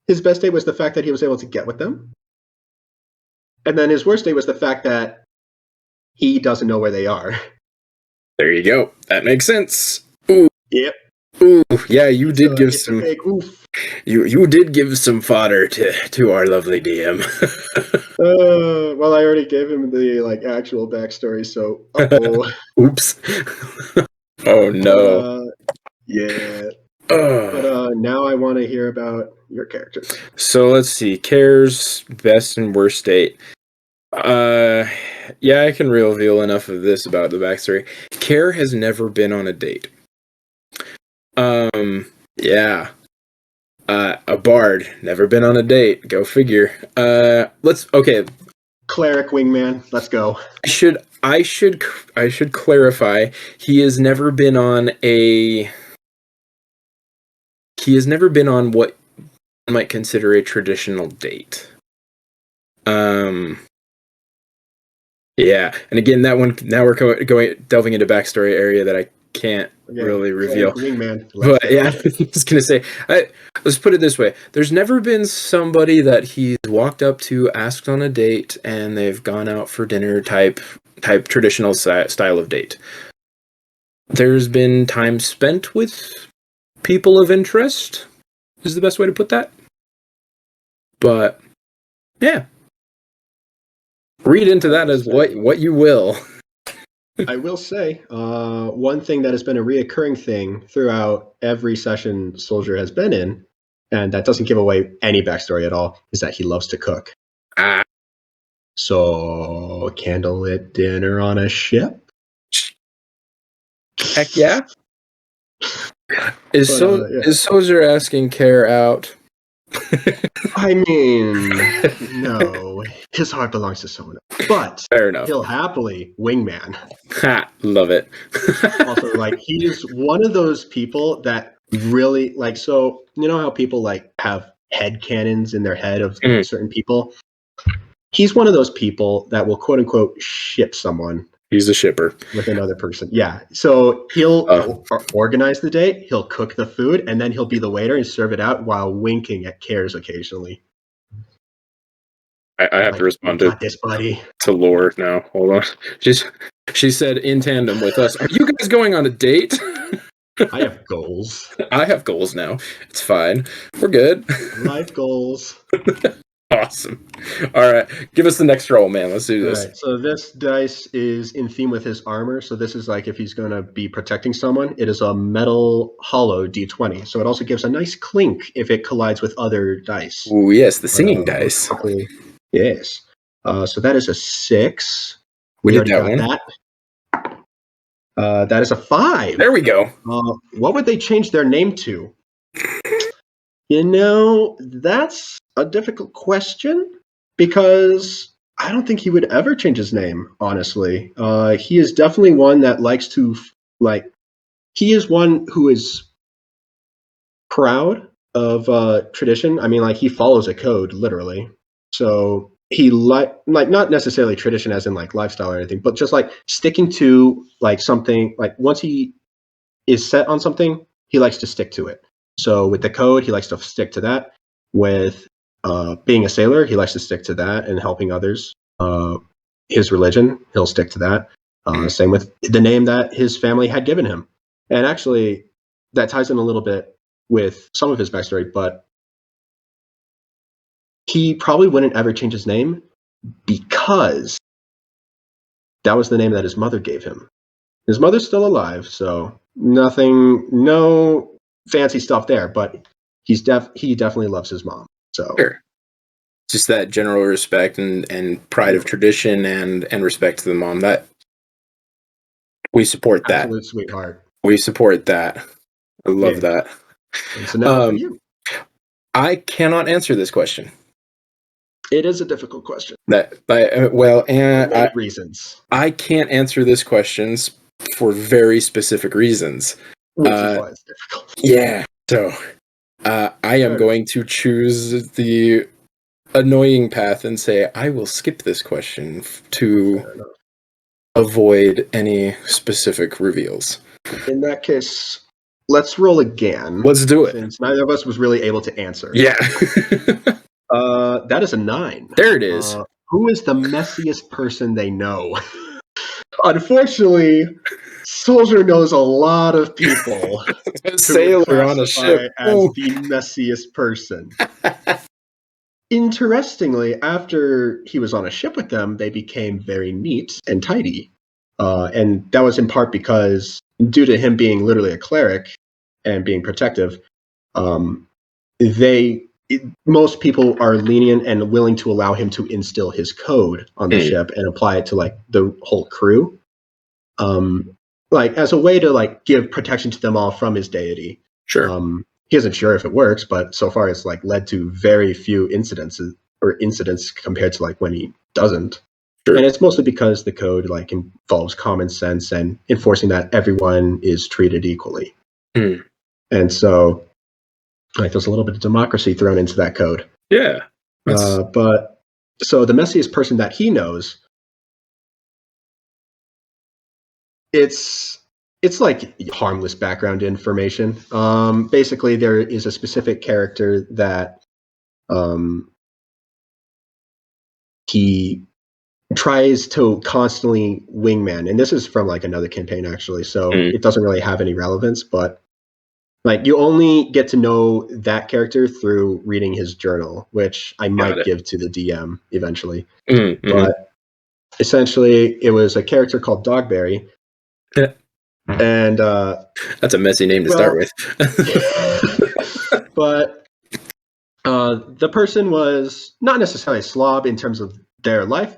his best date was the fact that he was able to get with them. And then his worst date was the fact that he doesn't know where they are. There you go. That makes sense. Ooh. Yep. Ooh. Yeah, you did give It's some. a big oof. You did give some fodder to our lovely DM. Well, I already gave him the actual backstory, so Oops. Oh no. Yeah. But now I want to hear about your characters. So let's see. Care's best and worst date. Yeah, I can reveal enough of this about the backstory. Care has never been on a date. Yeah. A bard, never been on a date. Go figure. Okay. Cleric wingman, let's go. I should clarify. He has never been on what one might consider a traditional date. Yeah, and again, that one. Now we're delving into backstory area that I can't really reveal. Wingman, but yeah, I was gonna say, let's put it this way: there's never been somebody that he's walked up to, asked on a date, and they've gone out for dinner type traditional style of date. There's been time spent with people of interest, is the best way to put that. But yeah. Read into that as what you will. I will say, one thing that has been a reoccurring thing throughout every session Soljur has been in, and that doesn't give away any backstory at all, is that he loves to cook. So, candlelit dinner on a ship? Heck yeah. Is Soljur asking Care out? I mean, no. His heart belongs to someone else. But fair enough. He'll happily wingman. Ha, love it. Also, he's one of those people that really so you know how people have head canons in their head of certain people? He's one of those people that will quote unquote ship someone. He's a shipper with another person. Yeah. So he'll organize the date, he'll cook the food, and then he'll be the waiter and serve it out while winking at Cares occasionally. I have to respond to this, buddy. To Llor now. Hold on. She said in tandem with us, "Are you guys going on a date?" I have goals. I have goals now. It's fine. We're good. Life goals. Awesome. All right. Give us the next roll, man. Let's do this. All right. So this dice is in theme with his armor. So this is if he's going to be protecting someone. It is a metal hollow D20. So it also gives a nice clink if it collides with other dice. Oh, yes. The singing dice. Yes. So that is a 6. We did that one. That is a 5. There we go. What would they change their name to? That's a difficult question because I don't think he would ever change his name, honestly. He is definitely one that likes to, he is one who is proud of tradition. I mean, he follows a code, literally. So he not necessarily tradition as in lifestyle or anything, but just sticking to something, once he is set on something, he likes to stick to it. So with the code, he likes to stick to that. With being a sailor, he likes to stick to that and helping others. his religion. He'll stick to that. Same with the name that his family had given him. And actually, that ties in a little bit with some of his backstory, but he probably wouldn't ever change his name because that was the name that his mother gave him. His mother's still alive, so no fancy stuff there, but he definitely loves his mom. So Sure. Just that general respect and pride of tradition and respect to the mom. That we support that. Absolute sweetheart. We support that. I love that. And so now for you. I cannot answer this question. It is a difficult question. Reasons. I can't answer this question for very specific reasons. Which is why it's difficult. Yeah. So I am going to choose the annoying path and say I will skip this question to avoid any specific reveals. In that case, let's roll again. Let's do it. Since neither of us was really able to answer. Yeah. That is a 9. There it is. Who is the messiest person they know? Unfortunately, Soljur knows a lot of people. A sailor on a ship. As the messiest person. Interestingly, after he was on a ship with them, they became very neat and tidy. And that was in part because, due to him being literally a cleric and being protective, most people are lenient and willing to allow him to instill his code on the ship and apply it to like the whole crew, like as a way to like give protection to them all from his deity. Sure. He isn't sure if it works, but so far it's like led to very few incidents compared to like when he doesn't. Sure. And it's mostly because the code like involves common sense and enforcing that everyone is treated equally. And so like there's a little bit of democracy thrown into that code. Yeah. But so the messiest person that he knows, it's like harmless background information. Basically, there is a specific character that he tries to constantly wingman, and this is from like another campaign actually, so it doesn't really have any relevance, but like you only get to know that character through reading his journal, which I might give to the DM eventually. But essentially, it was a character called Dogberry. And that's a messy name to start with. But the person was not necessarily a slob in terms of their life.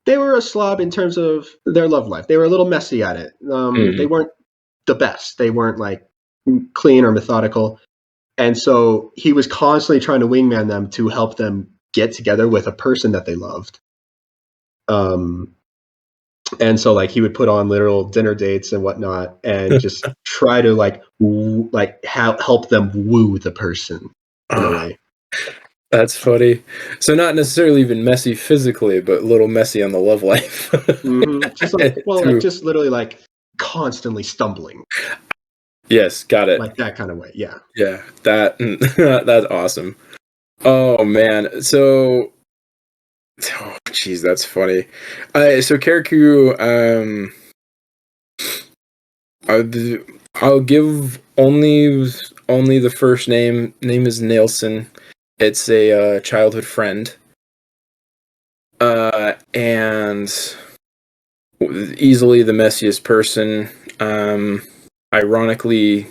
They were a slob in terms of their love life. They were a little messy at it. They weren't the best. They weren't like clean or methodical. And so he was constantly trying to wingman them to help them get together with a person that they loved. And so like he would put on literal dinner dates and whatnot and just try to help them woo the person in a way. That's funny. So not necessarily even messy physically, but a little messy on the love life. Just literally like constantly stumbling. Yes, got it. Like that kind of way, yeah. Yeah, that's awesome. Oh man, so jeez, that's funny. So Kareku, I'll give only the first name. Name is Nelson. It's a childhood friend, and easily the messiest person. Ironically,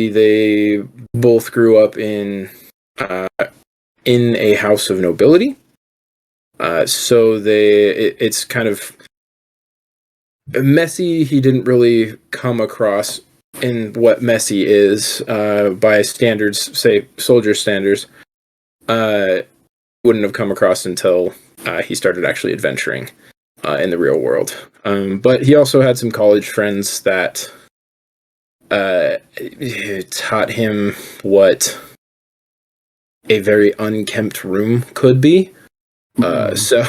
they both grew up in a house of nobility. So it's kind of messy. He didn't really come across in what messy is by standards, say Soljur standards. Wouldn't have come across until he started actually adventuring in the real world. But he also had some college friends that taught him what a very unkempt room could be. So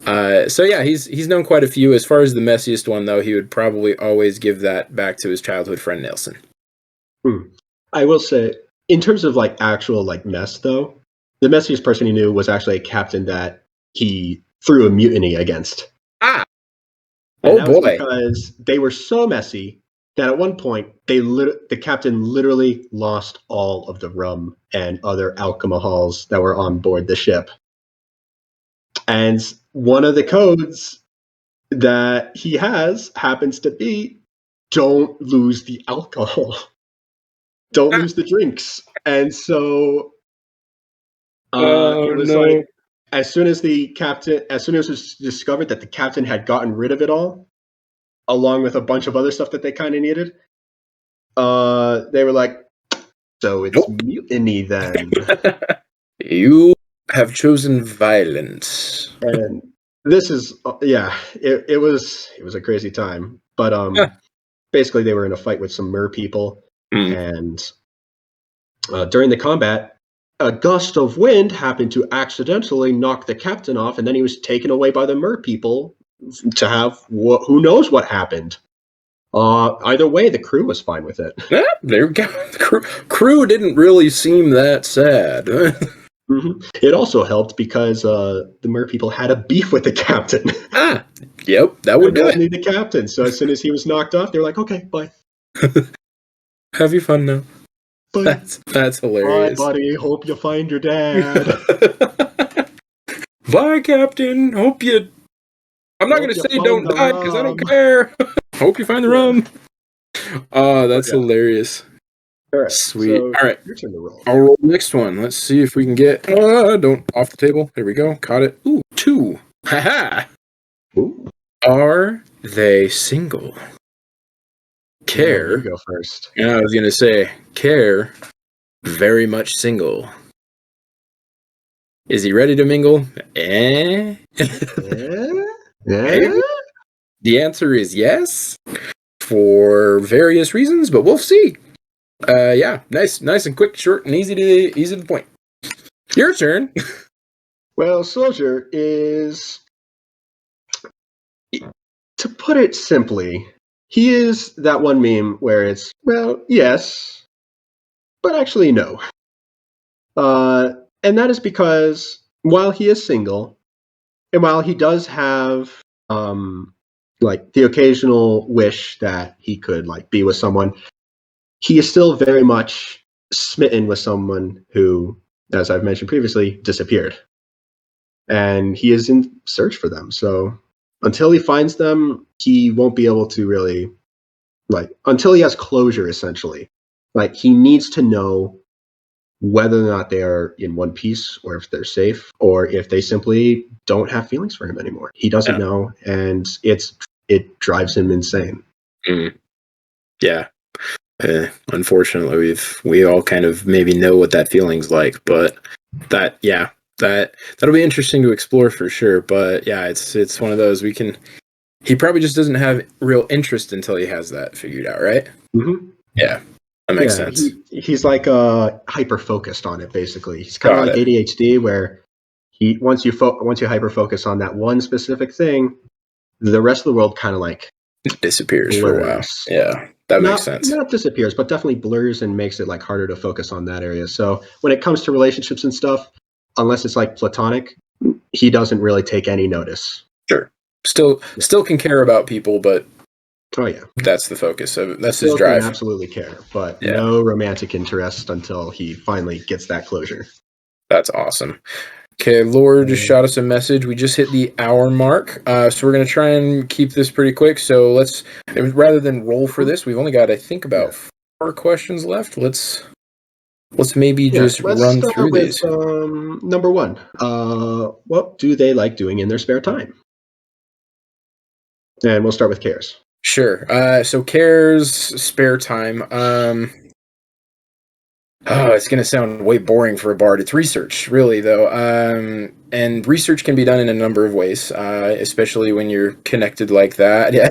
yeah, he's known quite a few. As far as the messiest one, though, he would probably always give that back to his childhood friend Nelson. I will say, in terms of like actual like mess, though, the messiest person he knew was actually a captain that he threw a mutiny against. Ah, And oh that was boy. because they were so messy that at one point the captain literally lost all of the rum and other alcohols that were on board the ship. And one of the codes that he has happens to be don't lose the alcohol. Don't lose the drinks. And so it was like as soon as it was discovered that the captain had gotten rid of it all, along with a bunch of other stuff that they kind of needed, they were like, so it's mutiny then. You have chosen violence. And this is it was a crazy time. But basically they were in a fight with some mer people, and during the combat, a gust of wind happened to accidentally knock the captain off, and then he was taken away by the mer people to have who knows what happened. Either way, the crew was fine with it. Yeah, there we go. The crew didn't really seem that sad. It also helped because the mer people had a beef with the captain. Yep, that would do it. Need the captain. So as soon as he was knocked off, they were like, "Okay, bye. Have you fun now." Bye. That's hilarious. Bye, buddy. Hope you find your dad. Bye, Captain. Hope you. I'm not going to say don't die because I don't care. Hope you find the rum. Oh, that's hilarious. All right, sweet. So all right, your turn to roll. I'll roll the next one. Let's see if we can get. Don't off the table. There we go. Caught it. Ooh, 2. Haha. Are they single? Care. You go first. Yeah, I was going to say Care. Very much single. Is he ready to mingle? Yeah. The answer is yes, for various reasons, but we'll see. Yeah, nice and quick, short, and easy to the point. Your turn. Well, Soljur is, to put it simply, he is that one meme where it's, well, yes, but actually no. And that is because while he is single, and while he does have like the occasional wish that he could like be with someone, he is still very much smitten with someone who, as I've mentioned previously, disappeared. And he is in search for them. So until he finds them, he won't be able to really, like, until he has closure, essentially. Like, he needs to know whether or not they are in one piece, or if they're safe, or if they simply don't have feelings for him anymore. He doesn't know, and it drives him insane. Yeah. Unfortunately, we all kind of maybe know what that feeling's like, but that'll be interesting to explore for sure. But yeah, it's one of those he probably just doesn't have real interest until he has that figured out, right? Mm-hmm. Yeah, that makes sense. He's like hyper focused on it. Basically, he's kind of like ADHD, where once you hyper focus on that one specific thing, the rest of the world kind of like disappears for a while. Yeah. That makes sense. Not disappears, but definitely blurs and makes it like harder to focus on that area. So when it comes to relationships and stuff, unless it's like platonic, he doesn't really take any notice. Sure. Still can care about people, but that's the focus of it. That's his drive. Can absolutely care, but no romantic interest until he finally gets that closure. That's awesome. Okay, Llor just shot us a message. We just hit the hour mark, so we're going to try and keep this pretty quick. So rather than roll for this, we've only got, I think, about 4 questions left. Let's maybe just run through these. Number 1, what do they like doing in their spare time? And we'll start with Cares. Sure. So Cares' spare time. It's going to sound way boring for a bard. It's research, really, though. And research can be done in a number of ways, especially when you're connected like that. Yeah.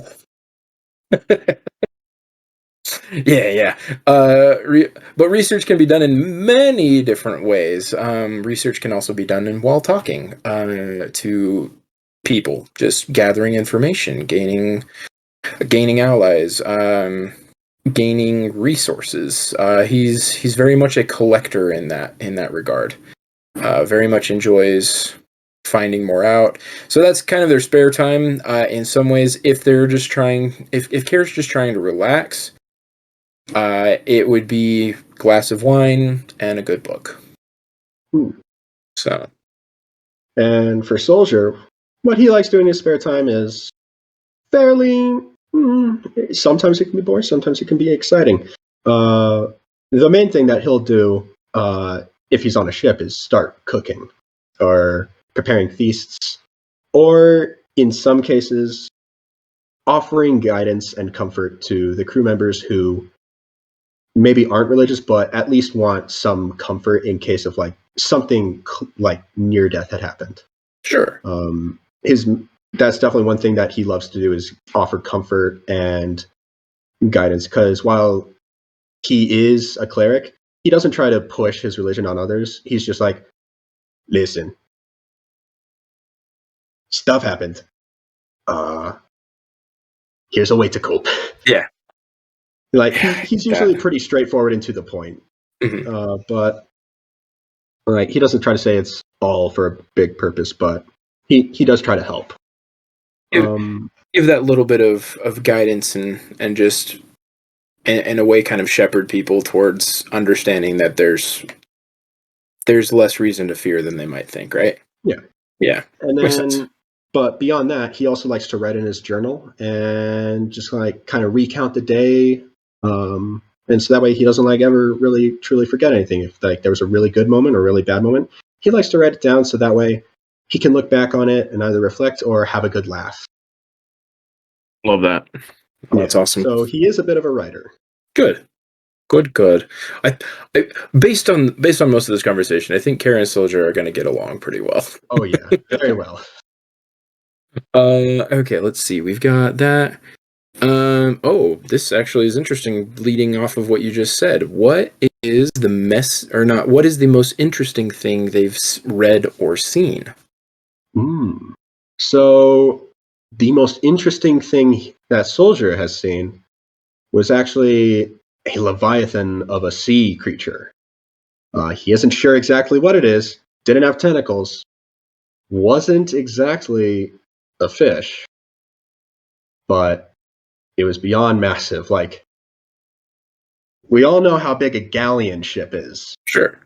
Yeah. But research can be done in many different ways. Research can also be done while talking to people, just gathering information, gaining allies, gaining resources. He's very much a collector in that regard. Very much enjoys finding more out. So that's kind of their spare time. In some ways, if they're just trying, if Kare's just trying to relax, it would be glass of wine and a good book. So, and for Soljur, what he likes doing in his spare time is fairly. Sometimes it can be boring, sometimes it can be exciting. The main thing that he'll do if he's on a ship is start cooking or preparing feasts, or in some cases, offering guidance and comfort to the crew members who maybe aren't religious, but at least want some comfort in case of like something like near death had happened. Sure. That's definitely one thing that he loves to do is offer comfort and guidance, because while he is a cleric, he doesn't try to push his religion on others. He's just like, listen, stuff happened. Here's a way to cope. Yeah. Like he's usually pretty straightforward and to the point. But like he doesn't try to say it's all for a big purpose, but he does try to help. Give that little bit of guidance and just in a way kind of shepherd people towards understanding that there's less reason to fear than they might think, right? Yeah. And then, but beyond that, he also likes to write in his journal and just like kind of recount the day. And so that way he doesn't like ever really truly forget anything. If like there was a really good moment or a really bad moment, he likes to write it down so that way he can look back on it and either reflect or have a good laugh. Love that. Oh, that's awesome. So he is a bit of a writer. Good. I based on most of this conversation, I think Kare and Soljur are going to get along pretty well. Oh yeah, very well. Okay, let's see. We've got that. This actually is interesting. Leading off of what you just said, what is the most interesting thing they've read or seen? So the most interesting thing that Soljur has seen was actually a leviathan of a sea creature. He isn't sure exactly what it is. Didn't have tentacles. Wasn't exactly a fish, but it was beyond massive. Like, we all know how big a galleon ship is. Sure.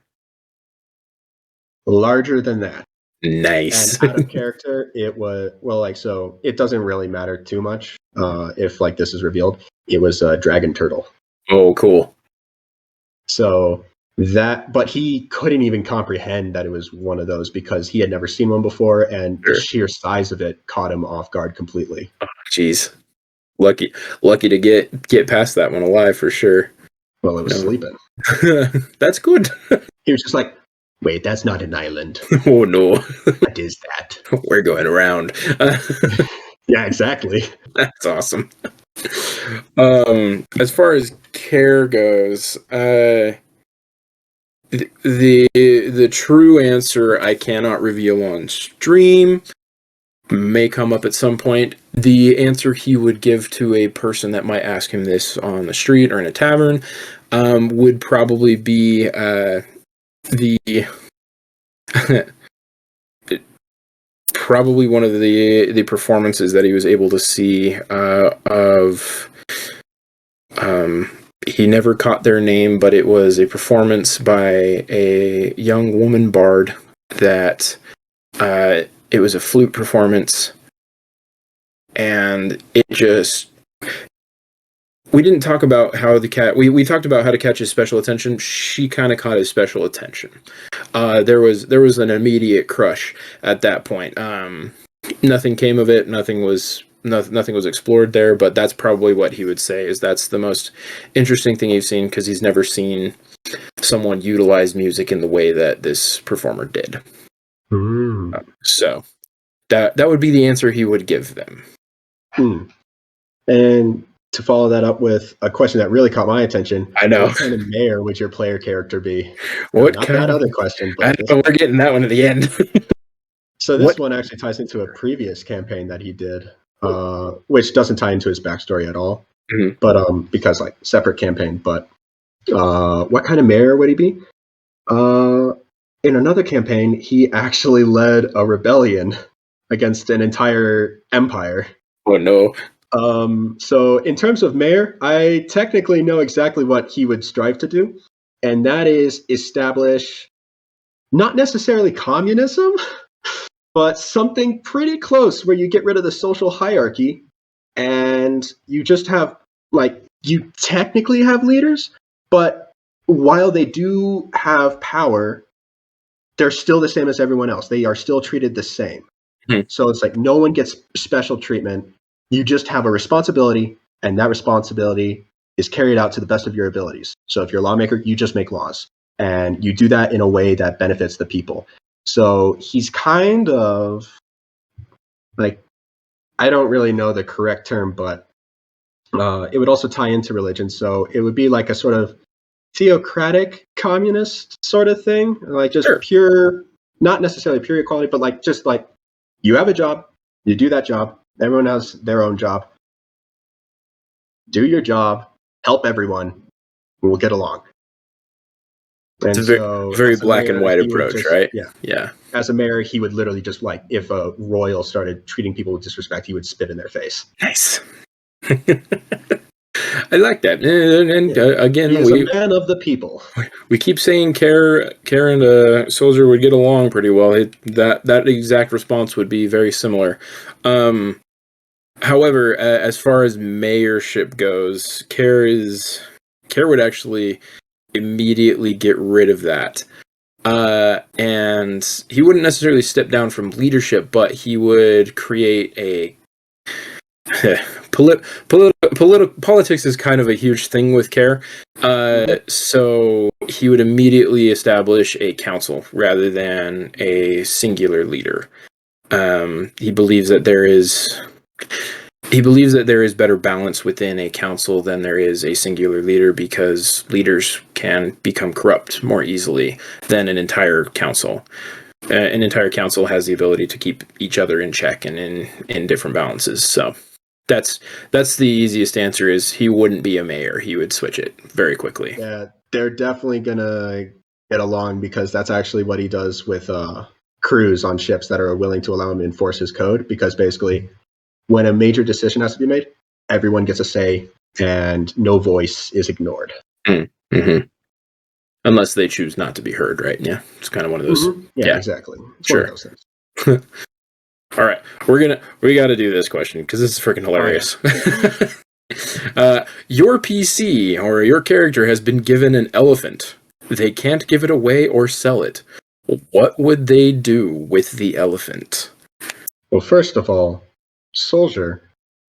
Larger than that. Nice. And out of character, it was, so it doesn't really matter too much if like this is revealed. It was a dragon turtle. Oh, cool. So but he couldn't even comprehend that it was one of those because he had never seen one before, and the sheer size of it caught him off guard completely. Oh, jeez. Lucky to get past that one alive for sure. Well, it was sleeping. That's good. He was just like, wait, that's not an island. Oh, no. What is that? We're going around. Yeah, exactly. That's awesome. As far as Kare goes, the true answer I cannot reveal on stream. May come up at some point. The answer he would give to a person that might ask him this on the street or in a tavern would probably be probably one of the performances that he was able to see of he never caught their name, but it was a performance by a young woman bard that it was a flute performance, and it just we didn't talk about how the cat we talked about how to catch his special attention. She kind of caught his special attention. There was an immediate crush at that point. Nothing came of it. Nothing was explored there, but that's probably what he would say is that's the most interesting thing he's seen, because he's never seen someone utilize music in the way that this performer did. So that would be the answer he would give them. And to follow that up with a question that really caught my attention, I know. What kind of mayor would your player character be? Not that other question, but we're getting that one at the end. So this one actually ties into a previous campaign that he did, which doesn't tie into his backstory at all. But because like separate campaign. But what kind of mayor would he be? in another campaign, he actually led a rebellion against an entire empire. Oh no. So in terms of mayor, I technically know exactly what he would strive to do, and that is establish not necessarily communism, but something pretty close where you get rid of the social hierarchy and you just have, like, you technically have leaders, but while they do have power, they're still the same as everyone else. They are still treated the same. So it's like no one gets special treatment. You just have a responsibility, and that responsibility is carried out to the best of your abilities. So if you're a lawmaker, you just make laws, and you do that in a way that benefits the people. So he's kind of like, I don't really know the correct term, but it would also tie into religion. So it would be like a sort of theocratic communist sort of thing, like just pure, not necessarily pure equality, but like just like you have a job, you do that job, everyone has their own job. Do your job, help everyone, and we'll get along. It's a very black and white approach, right? Yeah. As a mayor, he would literally just, like, if a royal started treating people with disrespect, he would spit in their face. Nice. I like that. And again, he is a man of the people. We keep saying Care and Soljur would get along pretty well. That exact response would be very similar. However, as far as mayorship goes, Care would actually immediately get rid of that. And he wouldn't necessarily step down from leadership, but he would create a politics is kind of a huge thing with Care. So he would immediately establish a council rather than a singular leader. He believes that there is better balance within a council than there is a singular leader, because leaders can become corrupt more easily than an entire council. An entire council has the ability to keep each other in check and in different balances. So that's the easiest answer, is he wouldn't be a mayor. He would switch it very quickly. Yeah, they're definitely gonna get along, because that's actually what he does with crews on ships that are willing to allow him to enforce his code, because basically when a major decision has to be made, everyone gets a say and no voice is ignored. Mm-hmm. Unless they choose not to be heard, right? Yeah, it's kind of one of those. Mm-hmm. Yeah, exactly. It's sure. One of those things. All right, we got to do this question because this is freaking hilarious. Your PC or your character has been given an elephant. They can't give it away or sell it. What would they do with the elephant? Well, first of all, Soljur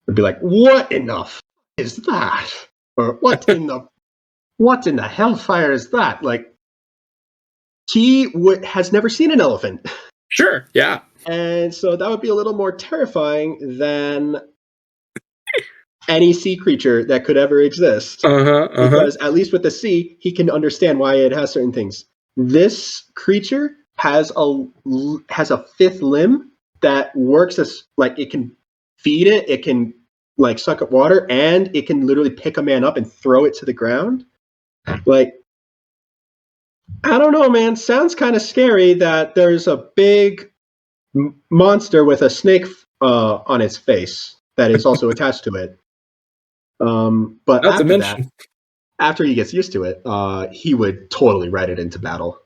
would be like, "What in the is that?" Or what in the hellfire is that? Like, he has never seen an elephant. Sure, yeah. And so that would be a little more terrifying than any sea creature that could ever exist. Because at least with the sea, he can understand why it has certain things. This creature has a fifth limb that works as, like, it can feed it can, like, suck up water, and it can literally pick a man up and throw it to the ground. Like, I don't know, man. Sounds kind of scary that there's a big monster with a snake on its face that is also attached to it. But after he gets used to it, he would totally ride it into battle.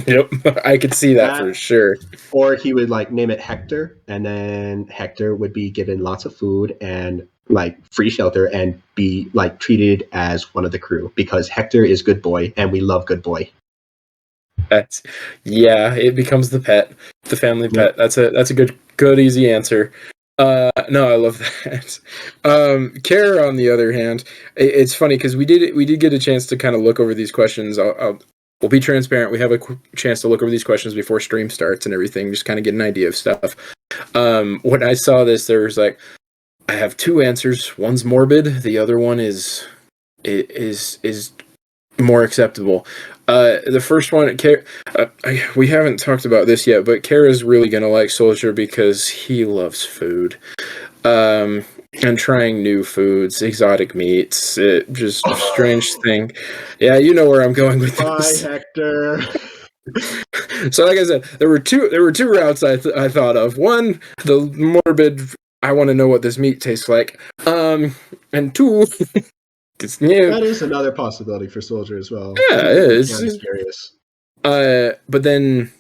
Yep, I could see that for sure. Or he would, like, name it Hector, and then Hector would be given lots of food and, like, free shelter and be, like, treated as one of the crew, because Hector is good boy and we love good boy. It becomes the pet, the family pet. That's a good easy answer. No, I love that. Kara, on the other hand, it's funny because we did get a chance to kind of look over these questions. We'll be transparent. We have a chance to look over these questions before stream starts and everything, just kind of get an idea of stuff. When I saw this, there was like, I have two answers. One's morbid. The other one is more acceptable. The first one, we haven't talked about this yet, but Kara's really going to like Soljur because he loves food. And trying new foods, exotic meats, just a strange thing. Yeah, you know where I'm going with this. Bye, Hector. So, like I said, there were two routes I thought of. One, the morbid, I want to know what this meat tastes like. And two, it's new. That is another possibility for Soljur as well. Yeah, I'm curious. But then,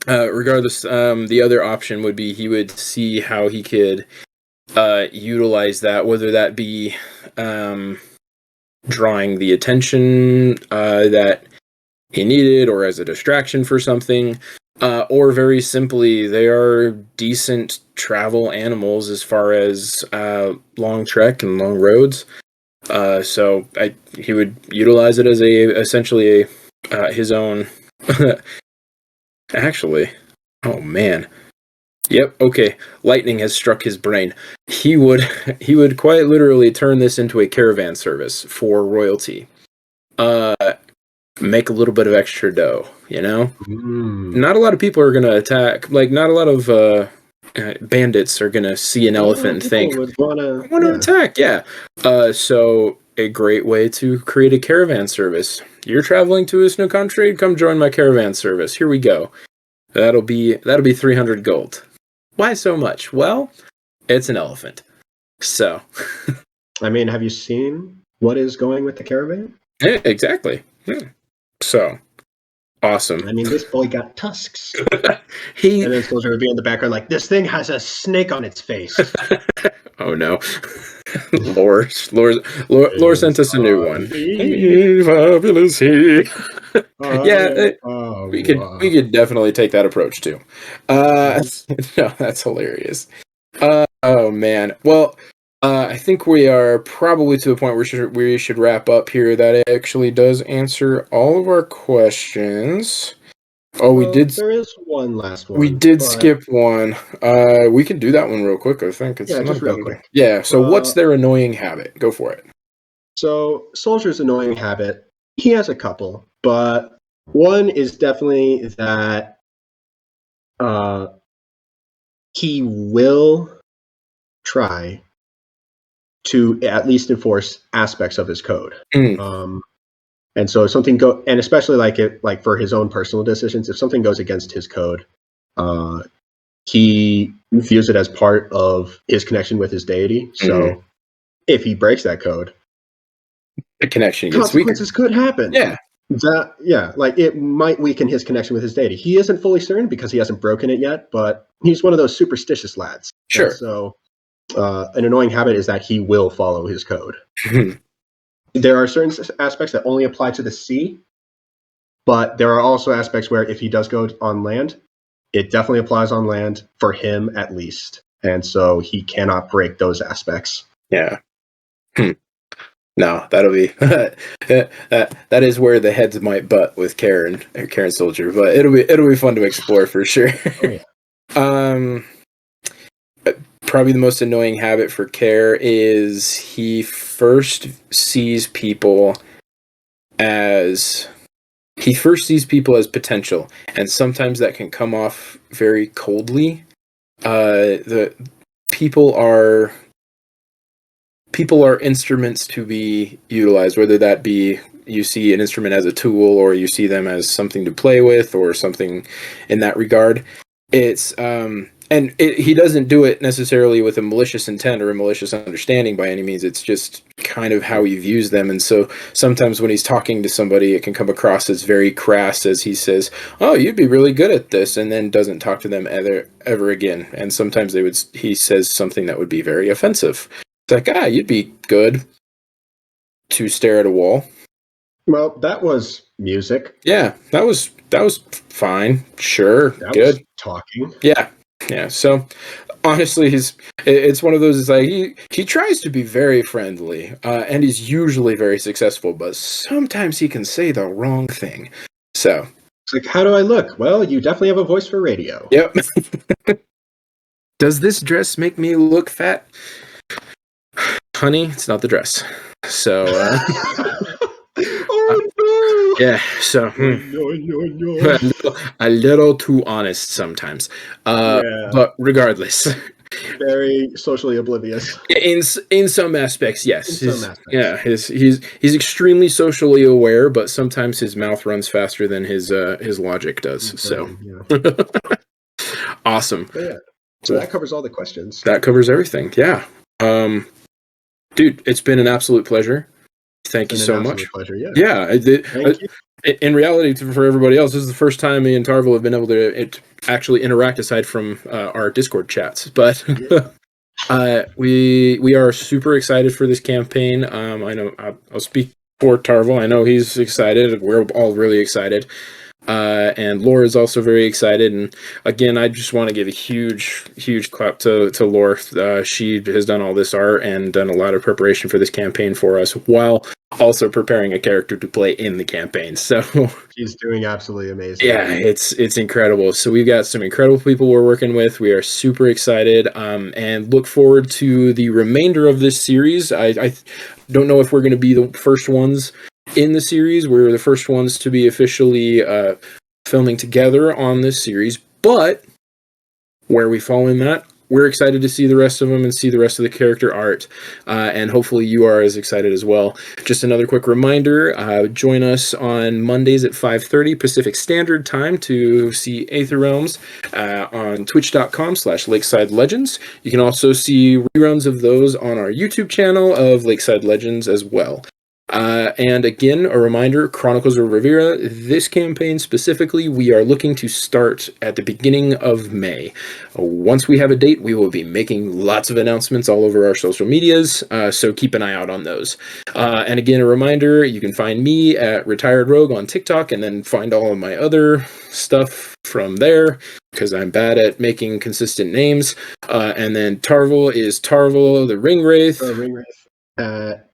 regardless, the other option would be he would see how he could utilize that, whether that be drawing the attention that he needed, or as a distraction for something, or very simply, they are decent travel animals as far as long trek and long roads. So he would utilize it as essentially his own. Actually, oh man. Yep, okay. Lightning has struck his brain. He would quite literally turn this into a caravan service for royalty. Make a little bit of extra dough, you know? Not a lot of people are going to attack, like not a lot of bandits are going to see an elephant and think, I want to attack, yeah. So a great way to create a caravan service. You're traveling to a snow country, come join my caravan service. Here we go. That'll be 300 gold. Why so much? Well, it's an elephant. So. I mean, have you seen what is going with the caravan? Yeah, exactly. Yeah. So. Awesome. I mean, this boy got tusks. And then Soljur would be in the background like, this thing has a snake on its face. Oh no. Llor sent us a new one. Fabulous he. Yeah, we could definitely take that approach too. No, that's hilarious. Oh man. Well, I think we are probably to the point where we should wrap up here. That actually does answer all of our questions. Oh, we did. There is one last one. We did skip one. We can do that one real quick. I think it's just real quick. Yeah. So, what's their annoying habit? Go for it. So, Soljur's annoying habit. He has a couple, but one is definitely that he will try to at least enforce aspects of his code. And so if something and especially like for his own personal decisions, if something goes against his code, he views it as part of his connection with his deity. So if he breaks that code, the connection gets consequences weaker. Could happen. Yeah. Like it might weaken his connection with his deity. He isn't fully certain because he hasn't broken it yet, but he's one of those superstitious lads. Sure. And so an annoying habit is that he will follow his code. There are certain aspects that only apply to the sea, but there are also aspects where if he does go on land, it definitely applies on land for him at least. And so he cannot break those aspects. Yeah. No, that'll be that is where the heads might butt with Karen Soljur, but it'll be fun to explore for sure. Oh, yeah. Probably the most annoying habit for Care is he first sees people as potential, and sometimes that can come off very coldly. The people are instruments to be utilized, whether that be you see an instrument as a tool or you see them as something to play with or something in that regard. It's he doesn't do it necessarily with a malicious intent or a malicious understanding by any means. It's just kind of how he views them. And so sometimes when he's talking to somebody, it can come across as very crass as he says, oh, you'd be really good at this, and then doesn't talk to them ever again. And sometimes he says something that would be very offensive. It's like, you'd be good to stare at a wall. Well, that was music. Yeah, that was fine. Sure, that good. Was talking. Yeah. So honestly, it's one of those. It's like he tries to be very friendly, and he's usually very successful, but sometimes he can say the wrong thing. So it's like, how do I look? Well, you definitely have a voice for radio. Yep. Does this dress make me look fat? Honey, it's not the dress. So, oh no! Yeah. So, No. a little too honest sometimes. But regardless, Very socially oblivious. In some aspects, yes. In some aspects. Yeah, he's extremely socially aware, but sometimes his mouth runs faster than his logic does. Yeah. Awesome. But yeah. So that covers all the questions. That covers everything. Yeah. Dude, it's been an absolute pleasure. Thank you so much. Pleasure. Yeah. Yeah. Thank you. In reality, for everybody else, this is the first time me and Tarvel have been able to actually interact aside from our Discord chats. But we are super excited for this campaign. I know I'll speak for Tarvel. I know he's excited. We're all really excited. And Llor is also very excited. And again, I just want to give a huge clap to Llor. She has done all this art and done a lot of preparation for this campaign for us, while also preparing a character to play in the campaign. So she's doing absolutely amazing. Yeah, it's incredible. So we've got some incredible people we're working with. We are super excited, and look forward to the remainder of this series. I don't know if we're going to be the first ones in the series. We're the first ones to be officially filming together on this series, but where we fall in that, we're excited to see the rest of them and see the rest of the character art, and hopefully you are as excited as well. Just another quick reminder, join us on Mondays at 5:30 Pacific Standard Time to see Aetherealms on twitch.com/Lakeside Legends. You can also see reruns of those on our YouTube channel of Lakeside Legends as well. And again, a reminder, Chronicles of Ravira, this campaign specifically, we are looking to start at the beginning of May. Once we have a date, we will be making lots of announcements all over our social medias, so keep an eye out on those. And again, a reminder, you can find me at RetiredRogue on TikTok, and then find all of my other stuff from there, because I'm bad at making consistent names. And then Tarvel is Tarvel, the Ring Wraith.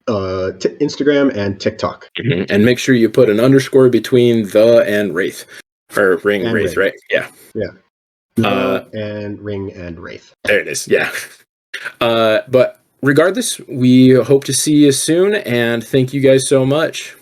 Instagram and TikTok. Mm-hmm. And make sure you put an underscore between the and Wraith. Or Ring and Wraith, right? Yeah. Yeah. And Ring and Wraith. There it is, yeah. But regardless, we hope to see you soon, and thank you guys so much.